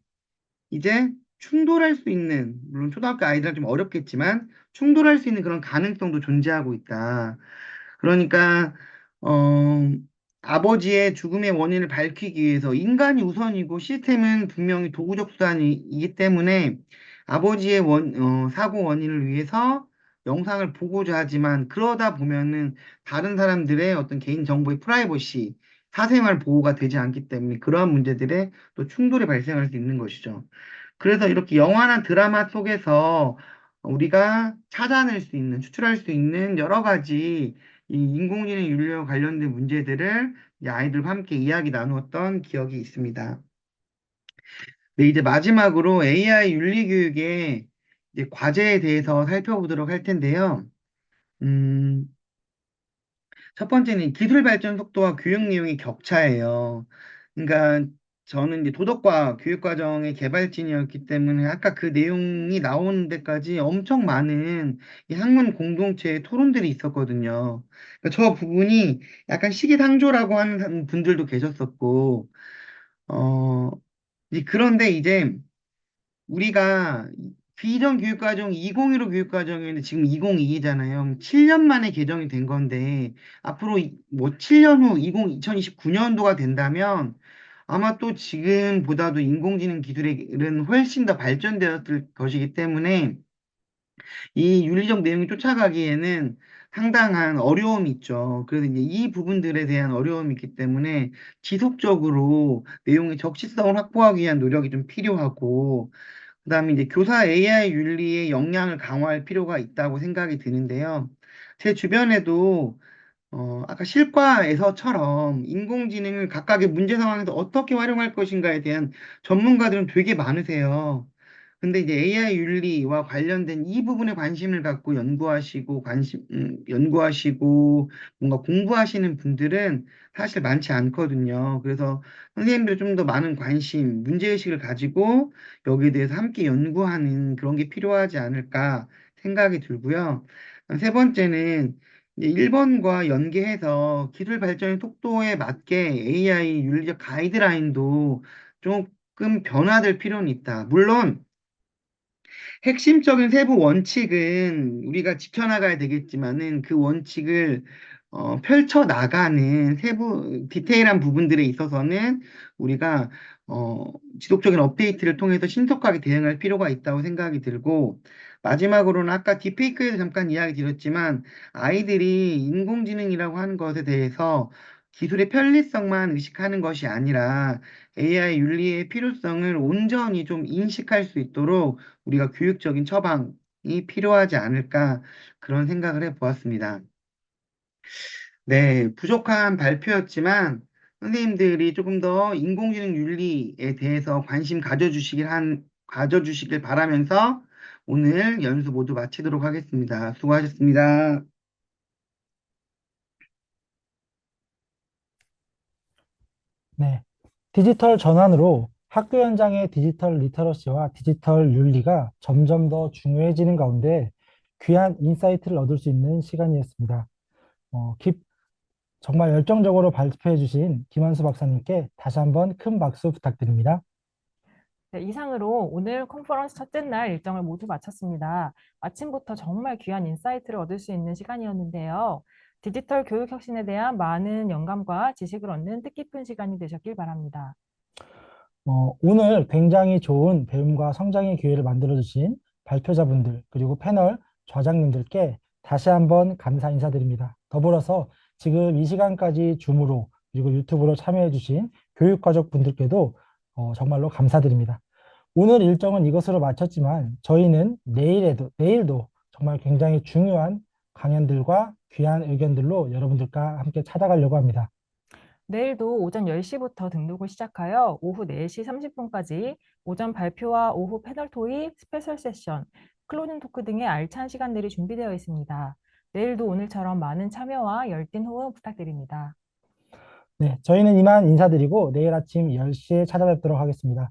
[SPEAKER 5] 이제 충돌할 수 있는, 물론 초등학교 아이들은 좀 어렵겠지만, 충돌할 수 있는 그런 가능성도 존재하고 있다. 그러니까, 어, 아버지의 죽음의 원인을 밝히기 위해서 인간이 우선이고 시스템은 분명히 도구적 수단이기 때문에 아버지의 사고 원인을 위해서 영상을 보고자 하지만, 그러다 보면은 다른 사람들의 어떤 개인정보의 프라이버시, 사생활 보호가 되지 않기 때문에 그러한 문제들에 또 충돌이 발생할 수 있는 것이죠. 그래서 이렇게 영화나 드라마 속에서 우리가 찾아낼 수 있는, 추출할 수 있는 여러 가지 이 인공지능 윤리와 관련된 문제들을 이 아이들과 함께 이야기 나누었던 기억이 있습니다. 네, 이제 마지막으로 AI 윤리 교육의 이제 과제에 대해서 살펴보도록 할 텐데요. 음, 첫 번째는 기술 발전 속도와 교육 내용의 격차예요. 그러니까 저는 이제 도덕과 교육 과정의 개발진이었기 때문에 아까 그 내용이 나오는 데까지 엄청 많은 이 학문 공동체의 토론들이 있었거든요. 그러니까 저 부분이 약간 시기상조라고 하는 분들도 계셨었고, 어, 그런데 이제 우리가 비전 교육과정 2015 교육과정인데 지금 2022잖아요. 7년 만에 개정이 된 건데 앞으로 뭐 7년 후 2029년도가 된다면 아마 또 지금보다도 인공지능 기술은 훨씬 더 발전되었을 것이기 때문에 이 윤리적 내용이 쫓아가기에는 상당한 어려움이 있죠. 그래서 이제 이 부분들에 대한 어려움이 있기 때문에 지속적으로 내용의 적시성을 확보하기 위한 노력이 좀 필요하고, 그다음에 이제 교사 AI 윤리의 역량을 강화할 필요가 있다고 생각이 드는데요. 제 주변에도 아까 실과에서처럼 인공지능을 각각의 문제 상황에서 어떻게 활용할 것인가에 대한 전문가들은 되게 많으세요. 근데 이제 AI 윤리와 관련된 이 부분에 관심을 갖고 연구하시고 뭔가 공부하시는 분들은 사실 많지 않거든요. 그래서 선생님들이 좀 더 많은 관심, 문제의식을 가지고 여기에 대해서 함께 연구하는 그런 게 필요하지 않을까 생각이 들고요. 세 번째는 이제 1번과 연계해서 기술 발전의 속도에 맞게 AI 윤리적 가이드라인도 조금 변화될 필요는 있다. 물론 핵심적인 세부 원칙은 우리가 지켜나가야 되겠지만은 그 원칙을 펼쳐 나가는 세부 디테일한 부분들에 있어서는 우리가 어, 지속적인 업데이트를 통해서 신속하게 대응할 필요가 있다고 생각이 들고, 마지막으로는 아까 딥페이크에서 잠깐 이야기 드렸지만 아이들이 인공지능이라고 하는 것에 대해서 기술의 편리성만 의식하는 것이 아니라 AI 윤리의 필요성을 온전히 좀 인식할 수 있도록 우리가 교육적인 처방이 필요하지 않을까, 그런 생각을 해보았습니다. 네, 부족한 발표였지만 선생님들이 조금 더 인공지능 윤리에 대해서 가져주시길 바라면서 오늘 연수 모두 마치도록 하겠습니다. 수고하셨습니다.
[SPEAKER 1] 네. 디지털 전환으로 학교 현장의 디지털 리터러시와 디지털 윤리가 점점 더 중요해지는 가운데 귀한 인사이트를 얻을 수 있는 시간이었습니다. 어, 깊, 정말 열정적으로 발표해 주신 김한수 박사님께 다시 한번 큰 박수 부탁드립니다.
[SPEAKER 2] 네, 이상으로 오늘 컨퍼런스 첫째 날 일정을 모두 마쳤습니다. 아침부터 정말 귀한 인사이트를 얻을 수 있는 시간이었는데요. 디지털 교육 혁신에 대한 많은 영감과 지식을 얻는 뜻깊은 시간이 되셨길 바랍니다.
[SPEAKER 1] 오늘 굉장히 좋은 배움과 성장의 기회를 만들어 주신 발표자분들, 그리고 패널 좌장님들께 다시 한번 감사 인사드립니다. 더불어서 지금 이 시간까지 줌으로 그리고 유튜브로 참여해주신 교육가족분들께도 정말로 감사드립니다. 오늘 일정은 이것으로 마쳤지만 저희는 내일도 정말 굉장히 중요한 강연들과 귀한 의견들로 여러분들과 함께 찾아가려고 합니다.
[SPEAKER 2] 내일도 오전 10시부터 등록을 시작하여 오후 4시 30분까지 오전 발표와 오후 패널 토의, 스페셜 세션, 클로징 토크 등의 알찬 시간들이 준비되어 있습니다. 내일도 오늘처럼 많은 참여와 열띤 호응 부탁드립니다.
[SPEAKER 1] 네, 저희는 이만 인사드리고 내일 아침 10시에 찾아뵙도록 하겠습니다.